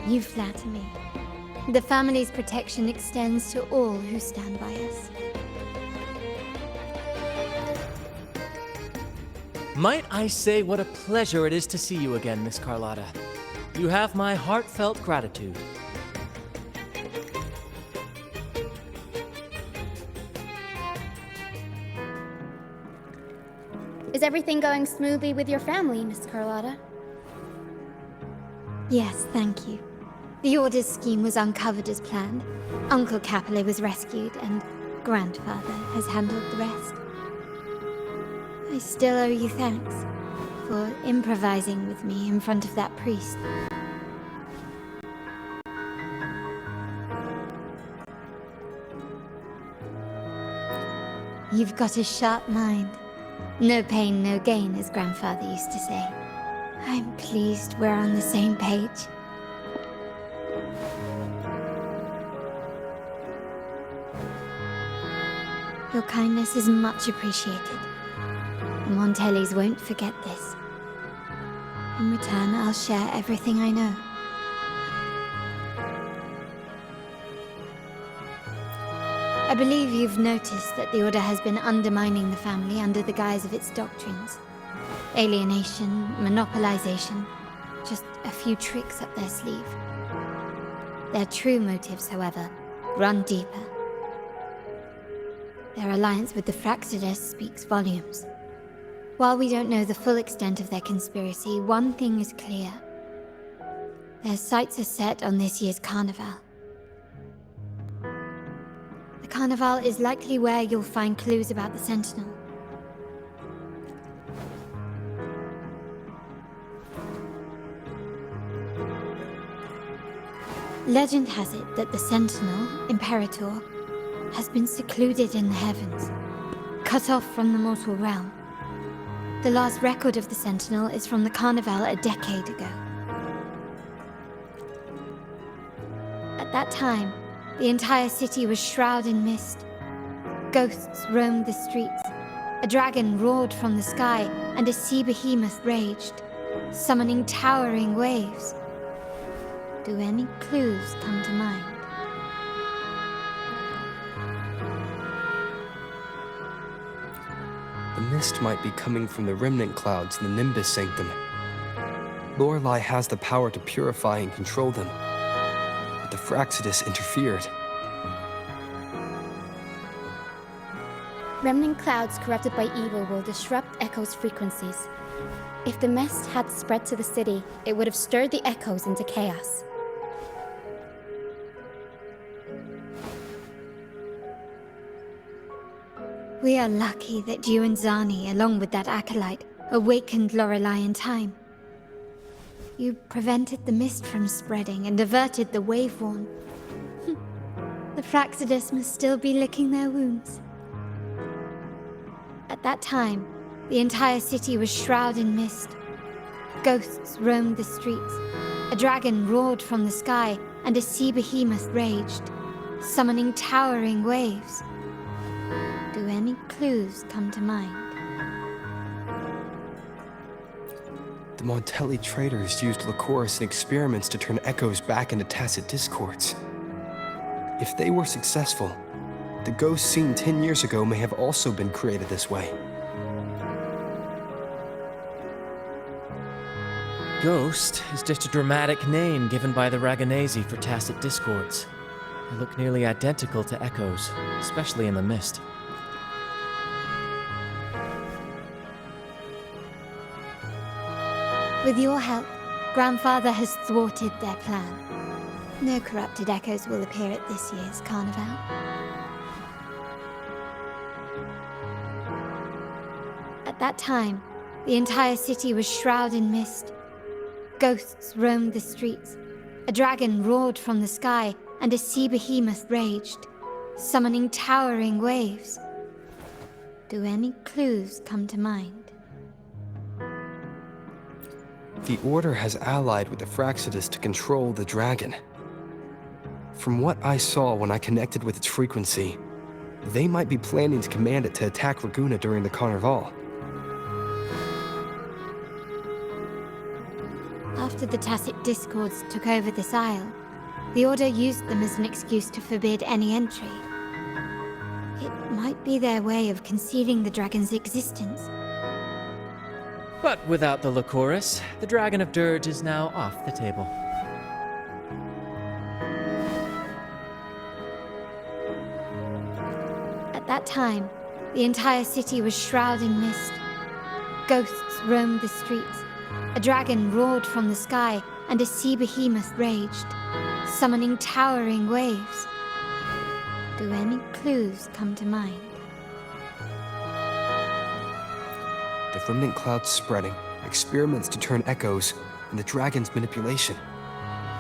You flatter me. The family's protection extends to all who stand by us. Might I say what a pleasure it is to see you again, Miss Carlotta. You have my heartfelt gratitude. Is everything going smoothly with your family, Miss Carlotta? Yes, thank you. The Order's scheme was uncovered as planned. Uncle Capilet was rescued, and Grandfather has handled the rest. I still owe you thanks for improvising with me in front of that priest. You've got a sharp mind. No pain, no gain, as Grandfather used to say. I'm pleased we're on the same page. Your kindness is much appreciated. The Montellis won't forget this. In return, I'll share everything I know. I believe you've noticed that the Order has been undermining the family under the guise of its doctrines. Alienation, monopolization, just a few tricks up their sleeve. Their true motives, however, run deeper. Their alliance with the Fraxidus speaks volumes. While we don't know the full extent of their conspiracy, one thing is clear. Their sights are set on this year's carnival. The carnival is likely where you'll find clues about the Sentinel. Legend has it that the Sentinel, Imperator, has been secluded in the heavens, cut off from the mortal realm. The last record of the Sentinel is from the Carnival a decade ago. At that time, the entire city was shrouded in mist. Ghosts roamed the streets. A dragon roared from the sky, and a sea behemoth raged, summoning towering waves. Do any clues come to mind? The mist might be coming from the remnant clouds in the Nimbus Sanctum. Lorelei has the power to purify and control them, but the Fraxidus interfered. Remnant clouds corrupted by evil will disrupt Echo's frequencies. If the mist had spread to the city, it would have stirred the Echoes into chaos. We are lucky that you and Zani, along with that acolyte, awakened Lorelei in time. You prevented the mist from spreading and averted the wave-worn. The Fraxidus must still be licking their wounds. At that time, the entire city was shrouded in mist. Ghosts roamed the streets. A dragon roared from the sky, and a sea behemoth raged, summoning towering waves. Do any clues come to mind? The Montelli traders used Lycoris in experiments to turn echoes back into tacit discords. If they were successful, the ghosts seen 10 years ago may have also been created this way. Ghost is just a dramatic name given by the Raganesi for tacit discords. They look nearly identical to echoes, especially in the mist. With your help, Grandfather has thwarted their plan. No corrupted echoes will appear at this year's carnival. At that time, the entire city was shrouded in mist. Ghosts roamed the streets. A dragon roared from the sky, and a sea behemoth raged, summoning towering waves. Do any clues come to mind? The Order has allied with the Fraxidus to control the dragon. From what I saw when I connected with its frequency, they might be planning to command it to attack Raguna during the Carnival. After the Tacit Discords took over this isle, the Order used them as an excuse to forbid any entry. It might be their way of concealing the dragon's existence. But without the Lycoris, the Dragon of Dirge is now off the table. At that time, the entire city was shrouded in mist. Ghosts roamed the streets. A dragon roared from the sky, and a sea behemoth raged, summoning towering waves. Do any clues come to mind? The remnant clouds spreading, experiments to turn echoes, and the dragon's manipulation.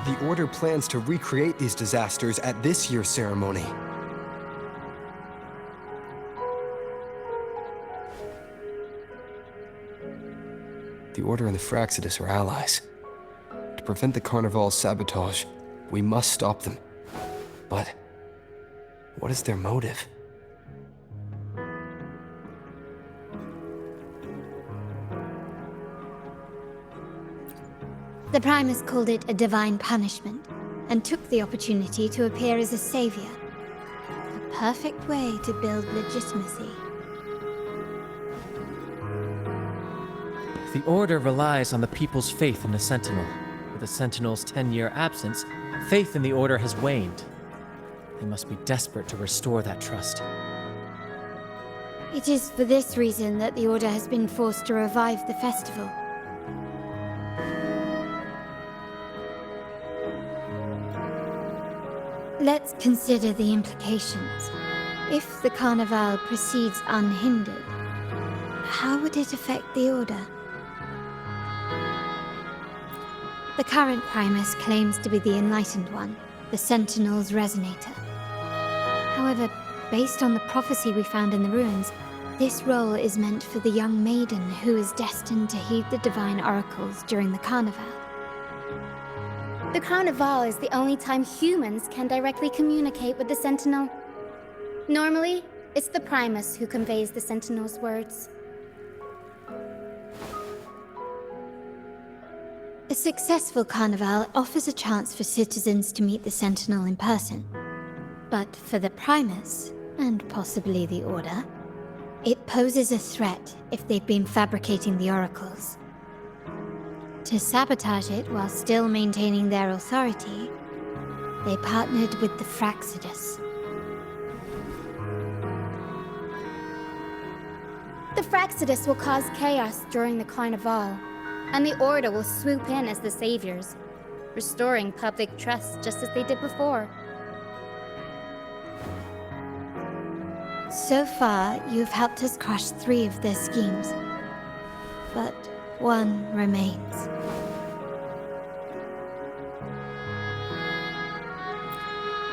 The Order plans to recreate these disasters at this year's ceremony. The Order and the Fraxidus are allies. To prevent the Carnival's sabotage, we must stop them. But what is their motive? The Primus called it a divine punishment, and took the opportunity to appear as a savior. A perfect way to build legitimacy. The Order relies on the people's faith in the Sentinel. With the Sentinel's 10-year absence, faith in the Order has waned. They must be desperate to restore that trust. It is for this reason that the Order has been forced to revive the festival. Let's consider the implications. If the Carnival proceeds unhindered, how would it affect the Order? The current Primus claims to be the Enlightened One, the Sentinel's Resonator. However, based on the prophecy we found in the ruins, this role is meant for the young Maiden who is destined to heed the divine oracles during the Carnival. The Carnival is the only time humans can directly communicate with the Sentinel. Normally, it's the Primus who conveys the Sentinel's words. A successful Carnival offers a chance for citizens to meet the Sentinel in person. But for the Primus, and possibly the Order, it poses a threat if they've been fabricating the oracles. To sabotage it while still maintaining their authority, they partnered with the Fraxidus. The Fraxidus will cause chaos during the Carnival, and the Order will swoop in as the saviors, restoring public trust just as they did before. So far, you've helped us crush 3 of their schemes, but one remains.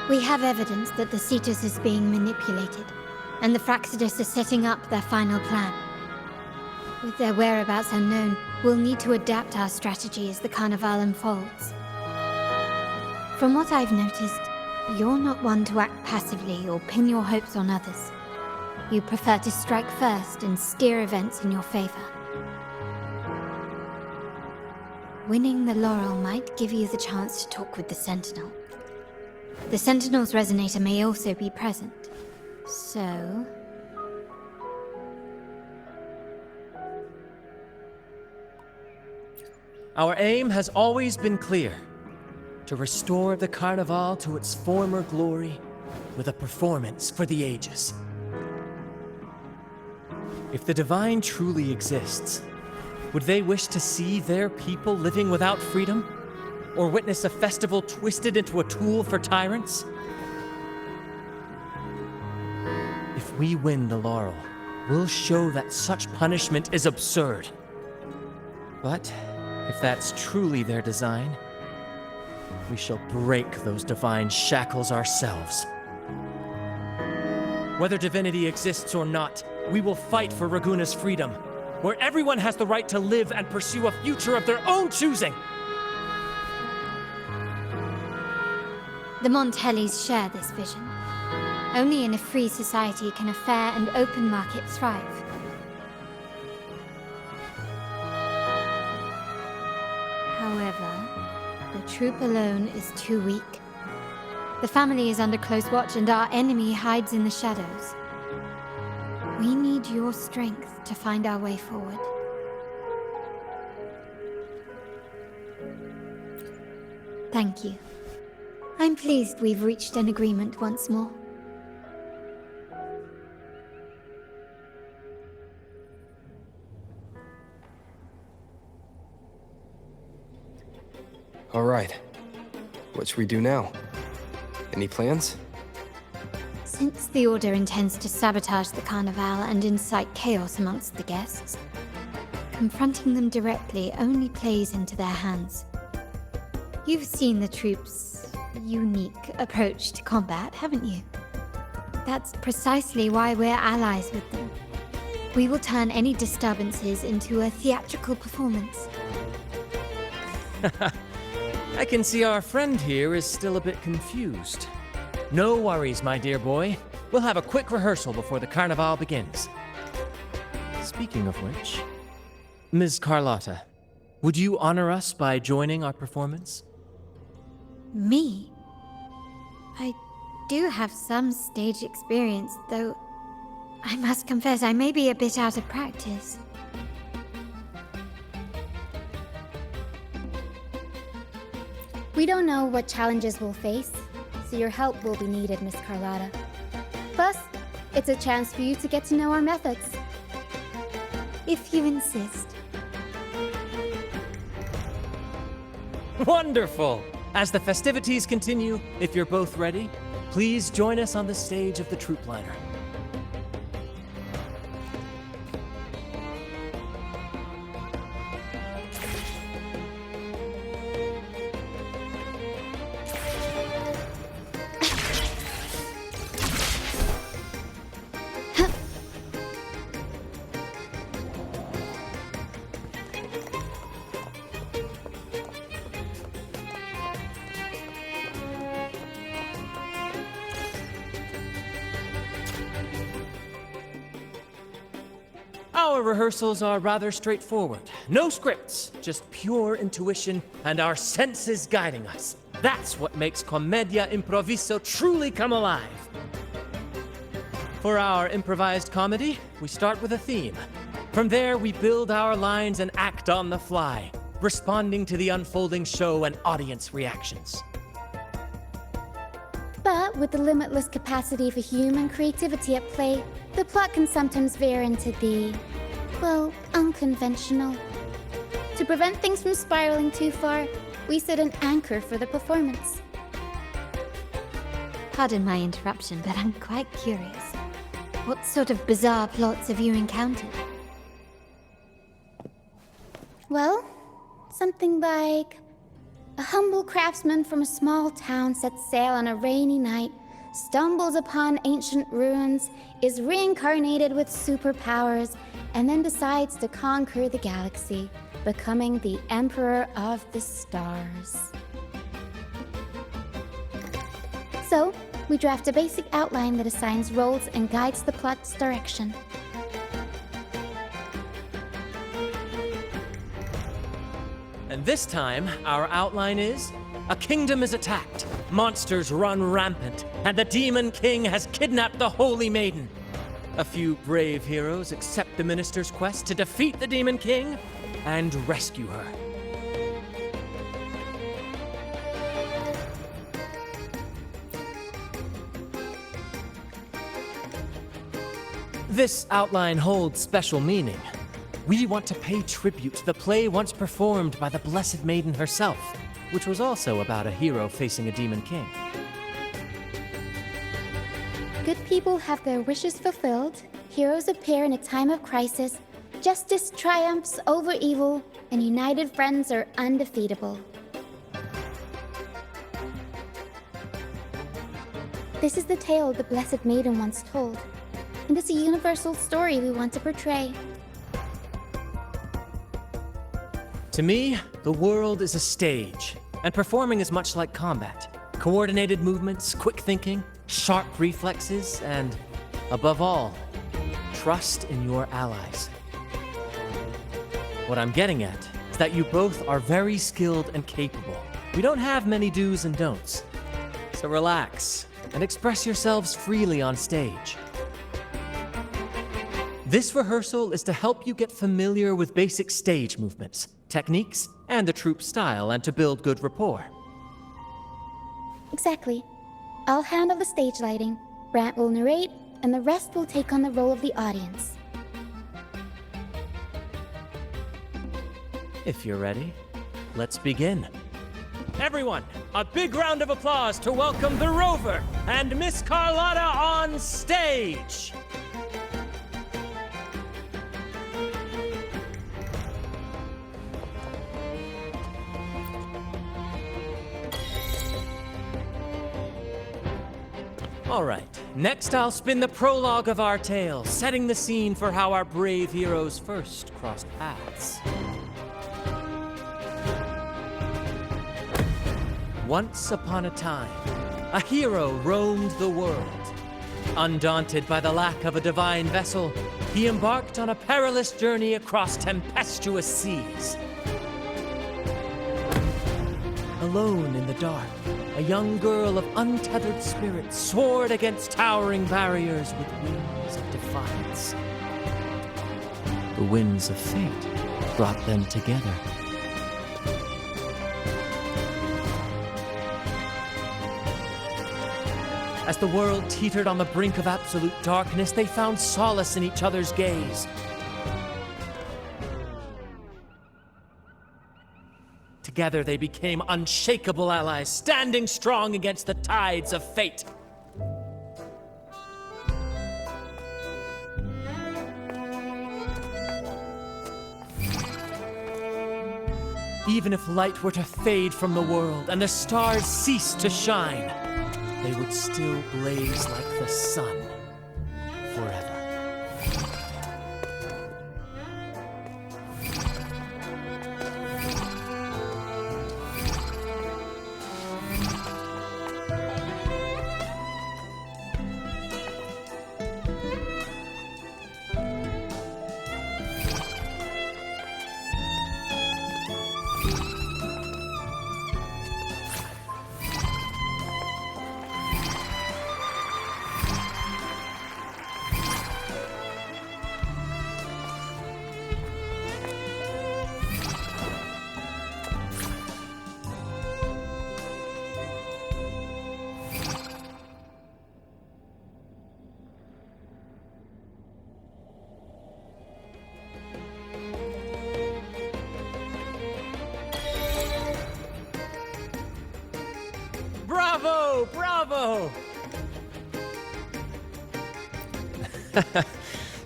We have evidence that the Cetus is being manipulated, and the Fraxidus are setting up their final plan. With their whereabouts unknown, we'll need to adapt our strategy as the Carnival unfolds. From what I've noticed, you're not one to act passively or pin your hopes on others. You prefer to strike first and steer events in your favor. winning the laurel might give you the chance to talk with the Sentinel. The Sentinel's resonator may also be present. So... Our aim has always been clear. To restore the Carnival to its former glory with a performance for the ages. If the Divine truly exists, would they wish to see their people living without freedom? Or witness a festival twisted into a tool for tyrants? If we win the laurel, we'll show that such punishment is absurd. But if that's truly their design, we shall break those divine shackles ourselves. Whether divinity exists or not, we will fight for Raguna's freedom, where everyone has the right to live and pursue a future of their own choosing. The Montellis share this vision. Only in a free society can a fair and open market thrive. However, the Troupe alone is too weak. The family is under close watch and our enemy hides in the shadows. We need your strength to find our way forward. Thank you. I'm pleased we've reached an agreement once more. All right. What should we do now? Any plans? Since the Order intends to sabotage the Carnival and incite chaos amongst the guests, confronting them directly only plays into their hands. You've seen the Troupe's unique approach to combat, haven't you? That's precisely why we're allies with them. We will turn any disturbances into a theatrical performance. I can see our friend here is still a bit confused. No worries, my dear boy. We'll have a quick rehearsal before the Carnival begins. Speaking of which, Ms. Carlotta, would you honor us by joining our performance? Me? I do have some stage experience, though I must confess I may be a bit out of practice. We don't know what challenges we'll face, so your help will be needed, Miss Carlotta. Plus, it's a chance for you to get to know our methods. If you insist. Wonderful! As the festivities continue, if you're both ready, please join us on the stage of the Troupe liner. Our rehearsals are rather straightforward. No scripts, just pure intuition and our senses guiding us. That's what makes Commedia Improviso truly come alive. For our improvised comedy, we start with a theme. From there, we build our lines and act on the fly, responding to the unfolding show and audience reactions. But with the limitless capacity for human creativity at play, the plot can sometimes veer into the, well, unconventional. To prevent things from spiraling too far, we set an anchor for the performance. Pardon my interruption, but I'm quite curious. What sort of bizarre plots have you encountered? Well, something like a humble craftsman from a small town sets sail on a rainy night, stumbles upon ancient ruins, is reincarnated with superpowers, and then decides to conquer the galaxy, becoming the Emperor of the Stars. So, we draft a basic outline that assigns roles and guides the plot's direction. And This time, our outline is: a kingdom is attacked, monsters run rampant, and the Demon King has kidnapped the Holy Maiden. A few brave heroes accept the minister's quest to defeat the Demon King and rescue her. This outline holds special meaning. We want to pay tribute to the play once performed by the Blessed Maiden herself, which was also about a hero facing a Demon King. Good people have their wishes fulfilled, heroes appear in a time of crisis, justice triumphs over evil, and united friends are undefeatable. This is the tale the Blessed Maiden once told, and it's a universal story we want to portray. To me, the world is a stage, and performing is much like combat. Coordinated movements, quick thinking, sharp reflexes, and, above all, trust in your allies. What I'm getting at is that you both are very skilled and capable. We don't have many do's and don'ts. So relax and express yourselves freely on stage. This rehearsal is to help you get familiar with basic stage movements, techniques, and the troupe style, and to build good rapport. Exactly. I'll handle the stage lighting, Brant will narrate, and the rest will take on the role of the audience. If you're ready, let's begin. Everyone, a big round of applause to welcome the Rover and Miss Carlotta on stage! All right, next I'll spin the prologue of our tale, setting the scene for how our brave heroes first crossed paths. Once upon a time, a hero roamed the world. Undaunted by the lack of a divine vessel, he embarked on a perilous journey across tempestuous seas. Alone in the dark, a young girl of untethered spirit soared against towering barriers with wings of defiance. The winds of fate brought them together. As the world teetered on the brink of absolute darkness, they found solace in each other's gaze. Together they became unshakable allies, standing strong against the tides of fate. Even if light were to fade from the world and the stars cease to shine, they would still blaze like the sun forever. Bravo! Bravo!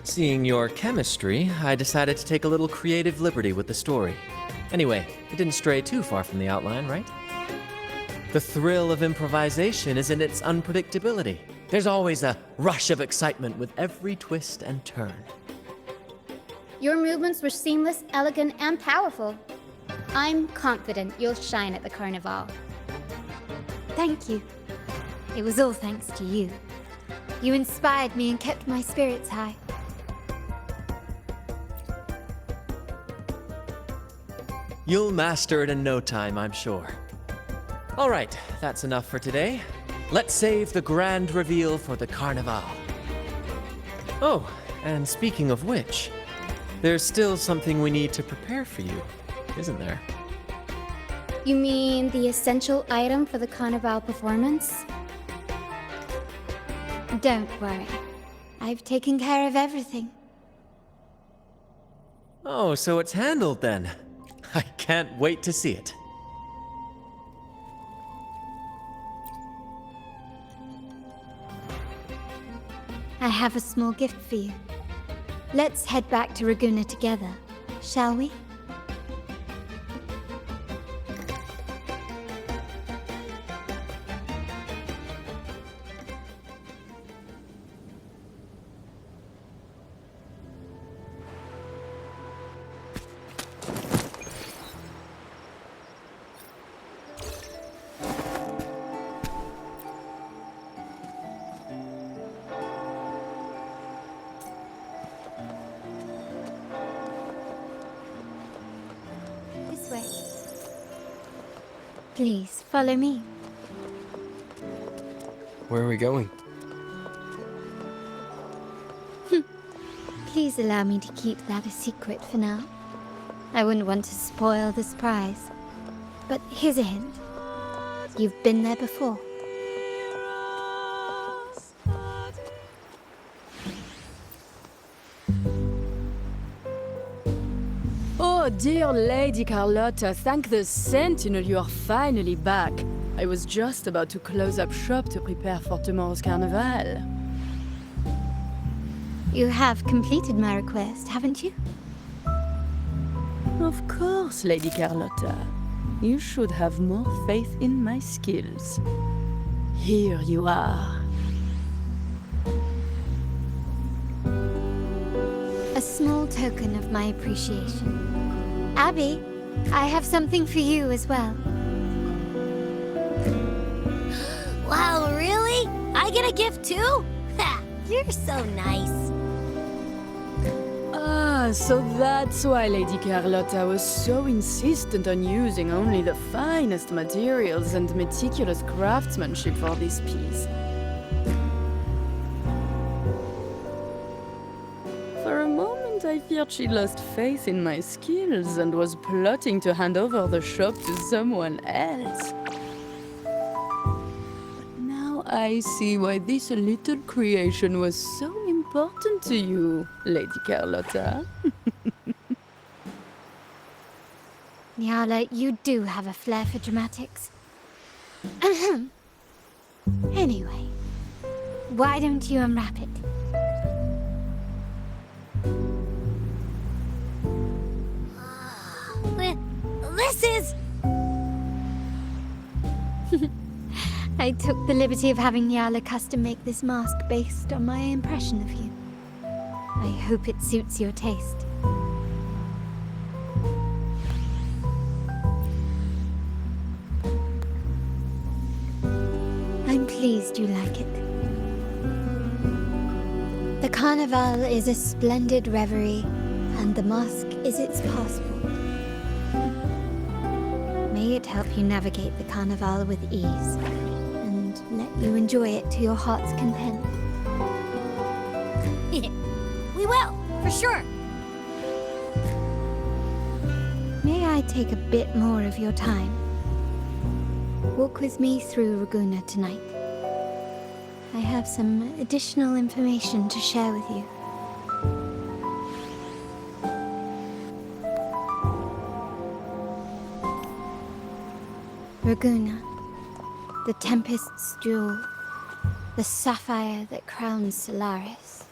Seeing your chemistry, I decided to take a little creative liberty with the story. Anyway, it didn't stray too far from the outline, right? The thrill of improvisation is in its unpredictability. There's always a rush of excitement with every twist and turn. Your movements were seamless, elegant, and powerful. I'm confident you'll shine at the Carnival. Thank you. It was all thanks to you. You inspired me and kept my spirits high. You'll master it in no time, I'm sure. All right, that's enough for today. Let's save the grand reveal for the Carnival. Oh, and speaking of which, there's still something we need to prepare for you, isn't there? You mean the essential item for the Carnival performance? Don't worry. I've taken care of everything. Oh, so it's handled then. I can't wait to see it. I have a small gift for you. Let's head back to Raguna together, shall we? Please, follow me. Where are we going? Please allow me to keep that a secret for now. I wouldn't want to spoil the surprise. But here's a hint. You've been there before. Oh, dear Lady Carlotta, thank the Sentinel you are finally back. I was just about to close up shop to prepare for tomorrow's Carnival. You have completed my request, haven't you? Of course, Lady Carlotta. You should have more faith in my skills. Here you are. A small token of my appreciation. Abby, I have something for you as well. Wow, really? I get a gift too? Ha! You're so nice. Ah, so that's why Lady Carlotta was so insistent on using only the finest materials and meticulous craftsmanship for this piece. For a moment, I feared she lost faith in my skills and was plotting to hand over the shop to someone else. But now I see why this little creation was so important to you, Lady Carlotta. Nyala, you do have a flair for dramatics. Anyway, why don't you unwrap it? This is... I took the liberty of having Nyala custom make this mask based on my impression of you. I hope it suits your taste. I'm pleased you like it. The Carnival is a splendid reverie, and the mask is its passport. May it help you navigate the Carnival with ease, and let you enjoy it to your heart's content. We will, for sure. May I take a bit more of your time? Walk with me through Raguna tonight. I have some additional information to share with you. Raguna, the Tempest's jewel, the sapphire that crowns Solaris.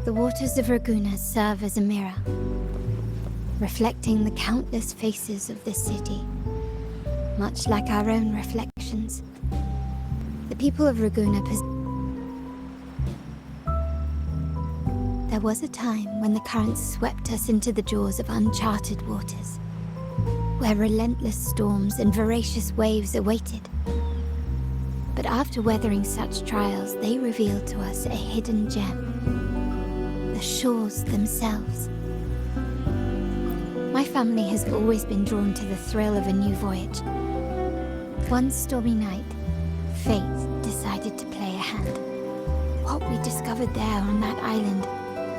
The waters of Raguna serve as a mirror, reflecting the countless faces of this city, much like our own reflections. The people of Raguna There was a time when the currents swept us into the jaws of uncharted waters, where relentless storms and voracious waves awaited. But after weathering such trials, they revealed to us a hidden gem. The shores themselves. My family has always been drawn to the thrill of a new voyage. One stormy night, fate decided to play a hand. What we discovered there on that island,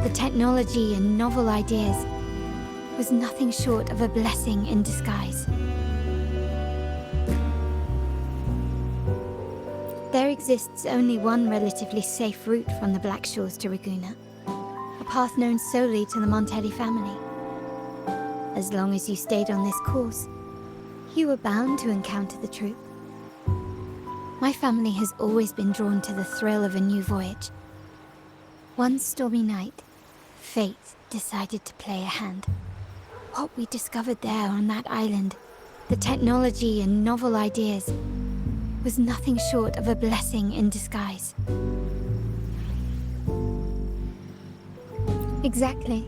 the technology and novel ideas, was nothing short of a blessing in disguise. There exists only one relatively safe route from the Black Shores to Ragusa, a path known solely to the Montelli family. As long as you stayed on this course, you were bound to encounter the Troupe. My family has always been drawn to the thrill of a new voyage. One stormy night, fate decided to play a hand. What we discovered there on that island, the technology and novel ideas, was nothing short of a blessing in disguise. Exactly.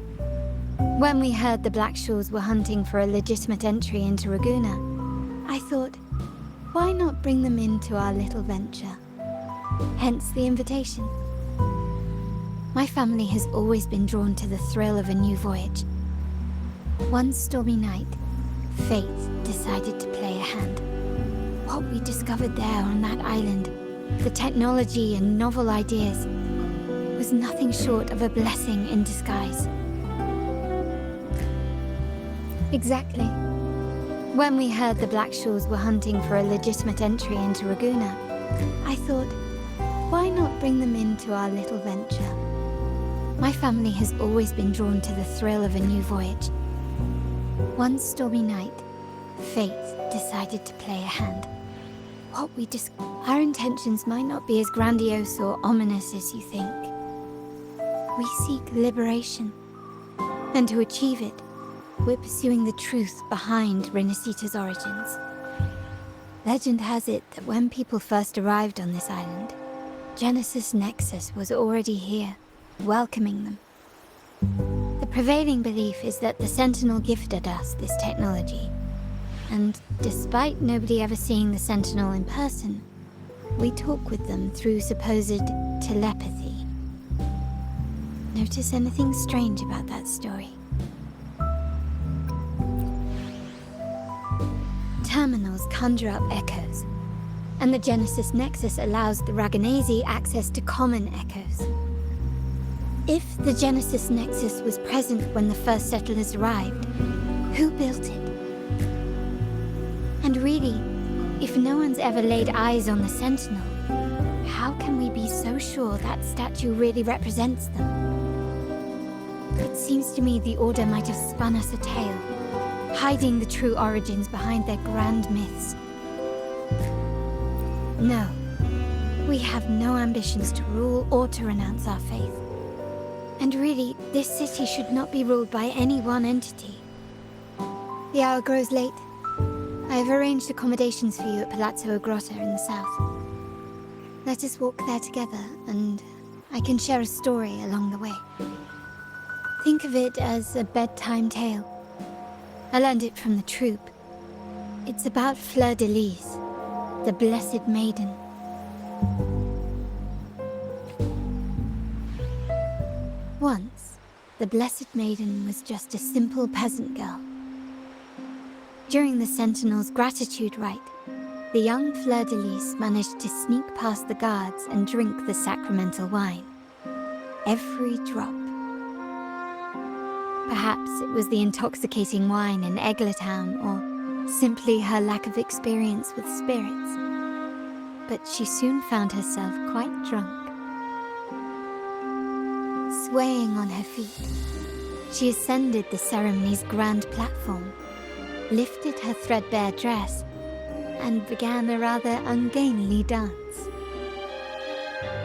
When we heard the Black Shores were hunting for a legitimate entry into Ragusa, I thought, why not bring them into our little venture? Hence the invitation. My family has always been drawn to the thrill of a new voyage. One stormy night, fate decided to play a hand. What we discovered there on that island, the technology and novel ideas, was nothing short of a blessing in disguise. Exactly. When we heard the Black Shores were hunting for a legitimate entry into Ragusa, I thought, why not bring them into our little venture? My family has always been drawn to the thrill of a new voyage. One stormy night, fate decided to play a hand. Our intentions might not be as grandiose or ominous as you think. We seek liberation, and to achieve it, we're pursuing the truth behind Rinascita's origins. Legend has it that when people first arrived on this island, Genesis Nexus was already here, welcoming them. The prevailing belief is that the Sentinel gifted us this technology, and despite nobody ever seeing the Sentinel in person, we talk with them through supposed telepathy. Notice anything strange about that story? Terminals conjure up echoes, and the Genesis Nexus allows the Raganese access to common echoes. If the Genesis Nexus was present when the first settlers arrived, who built it? And really, if no one's ever laid eyes on the Sentinel, how can we be so sure that statue really represents them? It seems to me the Order might have spun us a tale, hiding the true origins behind their grand myths. No, we have no ambitions to rule or to renounce our faith. And really, this city should not be ruled by any one entity. The hour grows late. I have arranged accommodations for you at Palazzo Grotta in the south. Let us walk there together, and I can share a story along the way. Think of it as a bedtime tale. I learned it from the Troupe. It's about Fleur-de-Lis, the Blessed Maiden. Once, the Blessed Maiden was just a simple peasant girl. During the Sentinel's gratitude rite, the young Fleur-de-Lis managed to sneak past the guards and drink the sacramental wine. Every drop. Perhaps it was the intoxicating wine in Eggletown, or simply her lack of experience with spirits. But she soon found herself quite drunk. Swaying on her feet, she ascended the ceremony's grand platform, lifted her threadbare dress, and began a rather ungainly dance.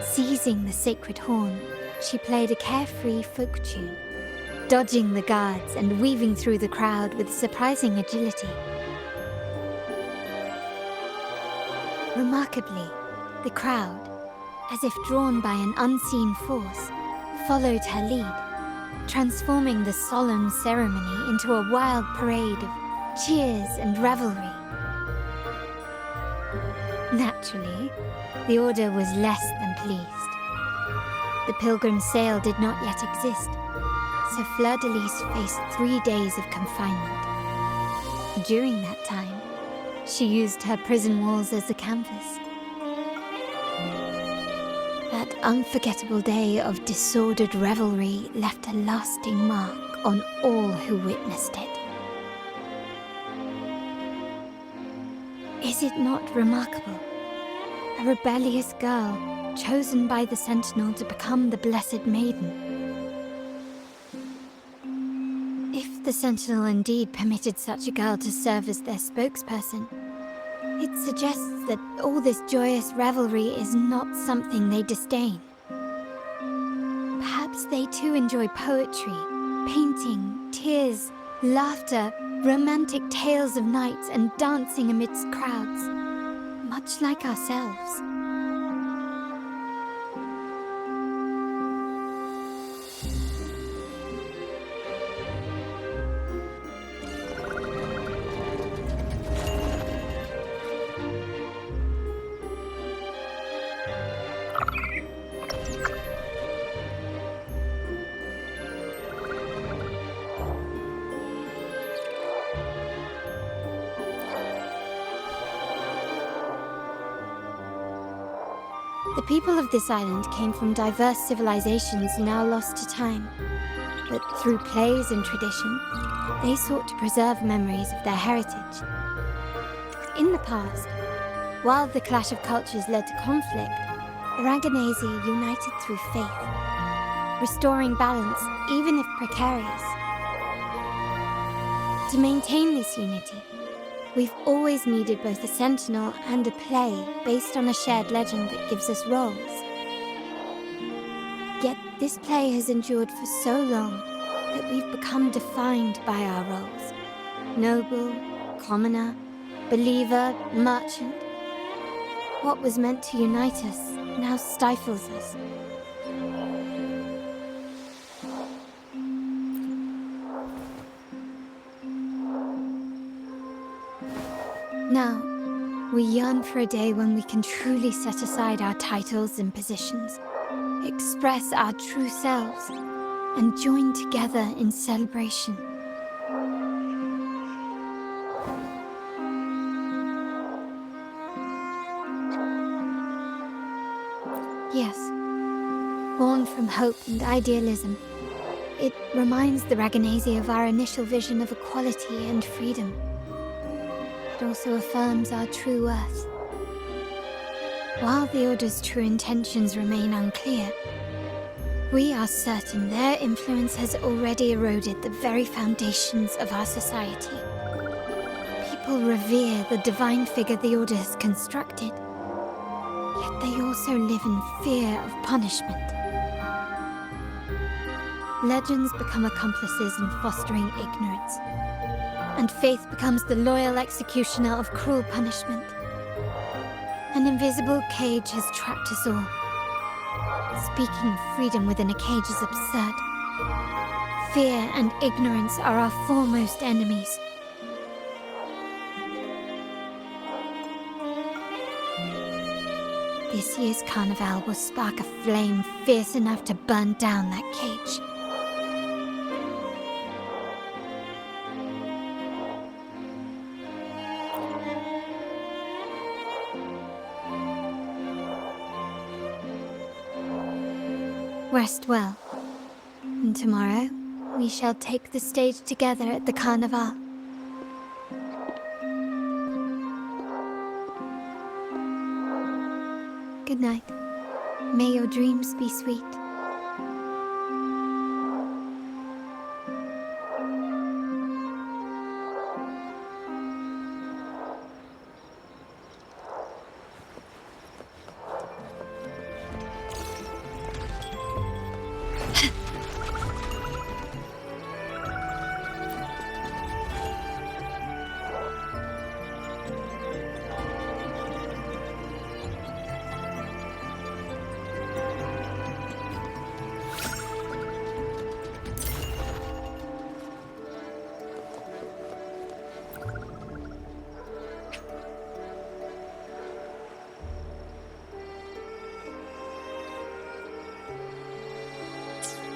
Seizing the sacred horn, she played a carefree folk tune, dodging the guards and weaving through the crowd with surprising agility. Remarkably, the crowd, as if drawn by an unseen force, followed her lead, transforming the solemn ceremony into a wild parade of cheers and revelry. Naturally, the Order was less than pleased. The Pilgrim's sale did not yet exist, so Fleur-de-Lis faced 3 days of confinement. During that time, she used her prison walls as a canvas. That unforgettable day of disordered revelry left a lasting mark on all who witnessed it. Is it not remarkable? A rebellious girl, chosen by the Sentinel to become the Blessed Maiden. If the Sentinel indeed permitted such a girl to serve as their spokesperson, it suggests that all this joyous revelry is not something they disdain. Perhaps they too enjoy poetry, painting, tears, laughter, romantic tales of knights, and dancing amidst crowds, much like ourselves. The people of this island came from diverse civilizations now lost to time, but through plays and tradition, they sought to preserve memories of their heritage. In the past, while the clash of cultures led to conflict, the Ragganese united through faith, restoring balance even if precarious. To maintain this unity, we've always needed both a sentinel and a play based on a shared legend that gives us roles. Yet this play has endured for so long that we've become defined by our roles. Noble, commoner, believer, merchant. What was meant to unite us now stifles us. Now, we yearn for a day when we can truly set aside our titles and positions, express our true selves, and join together in celebration. Yes, born from hope and idealism, it reminds the Ragganese of our initial vision of equality and freedom. It also affirms our true worth. While the Order's true intentions remain unclear, we are certain their influence has already eroded the very foundations of our society. People revere the divine figure the Order has constructed, yet they also live in fear of punishment. Legends become accomplices in fostering ignorance, and faith becomes the loyal executioner of cruel punishment. An invisible cage has trapped us all. Speaking of freedom within a cage is absurd. Fear and ignorance are our foremost enemies. This year's carnival will spark a flame fierce enough to burn down that cage. Rest well, and tomorrow we shall take the stage together at the carnival. Good night. May your dreams be sweet.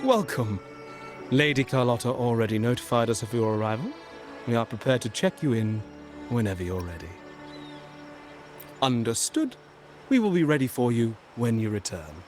Welcome. Lady Carlotta already notified us of your arrival. We are prepared to check you in whenever you're ready. Understood. We will be ready for you when you return.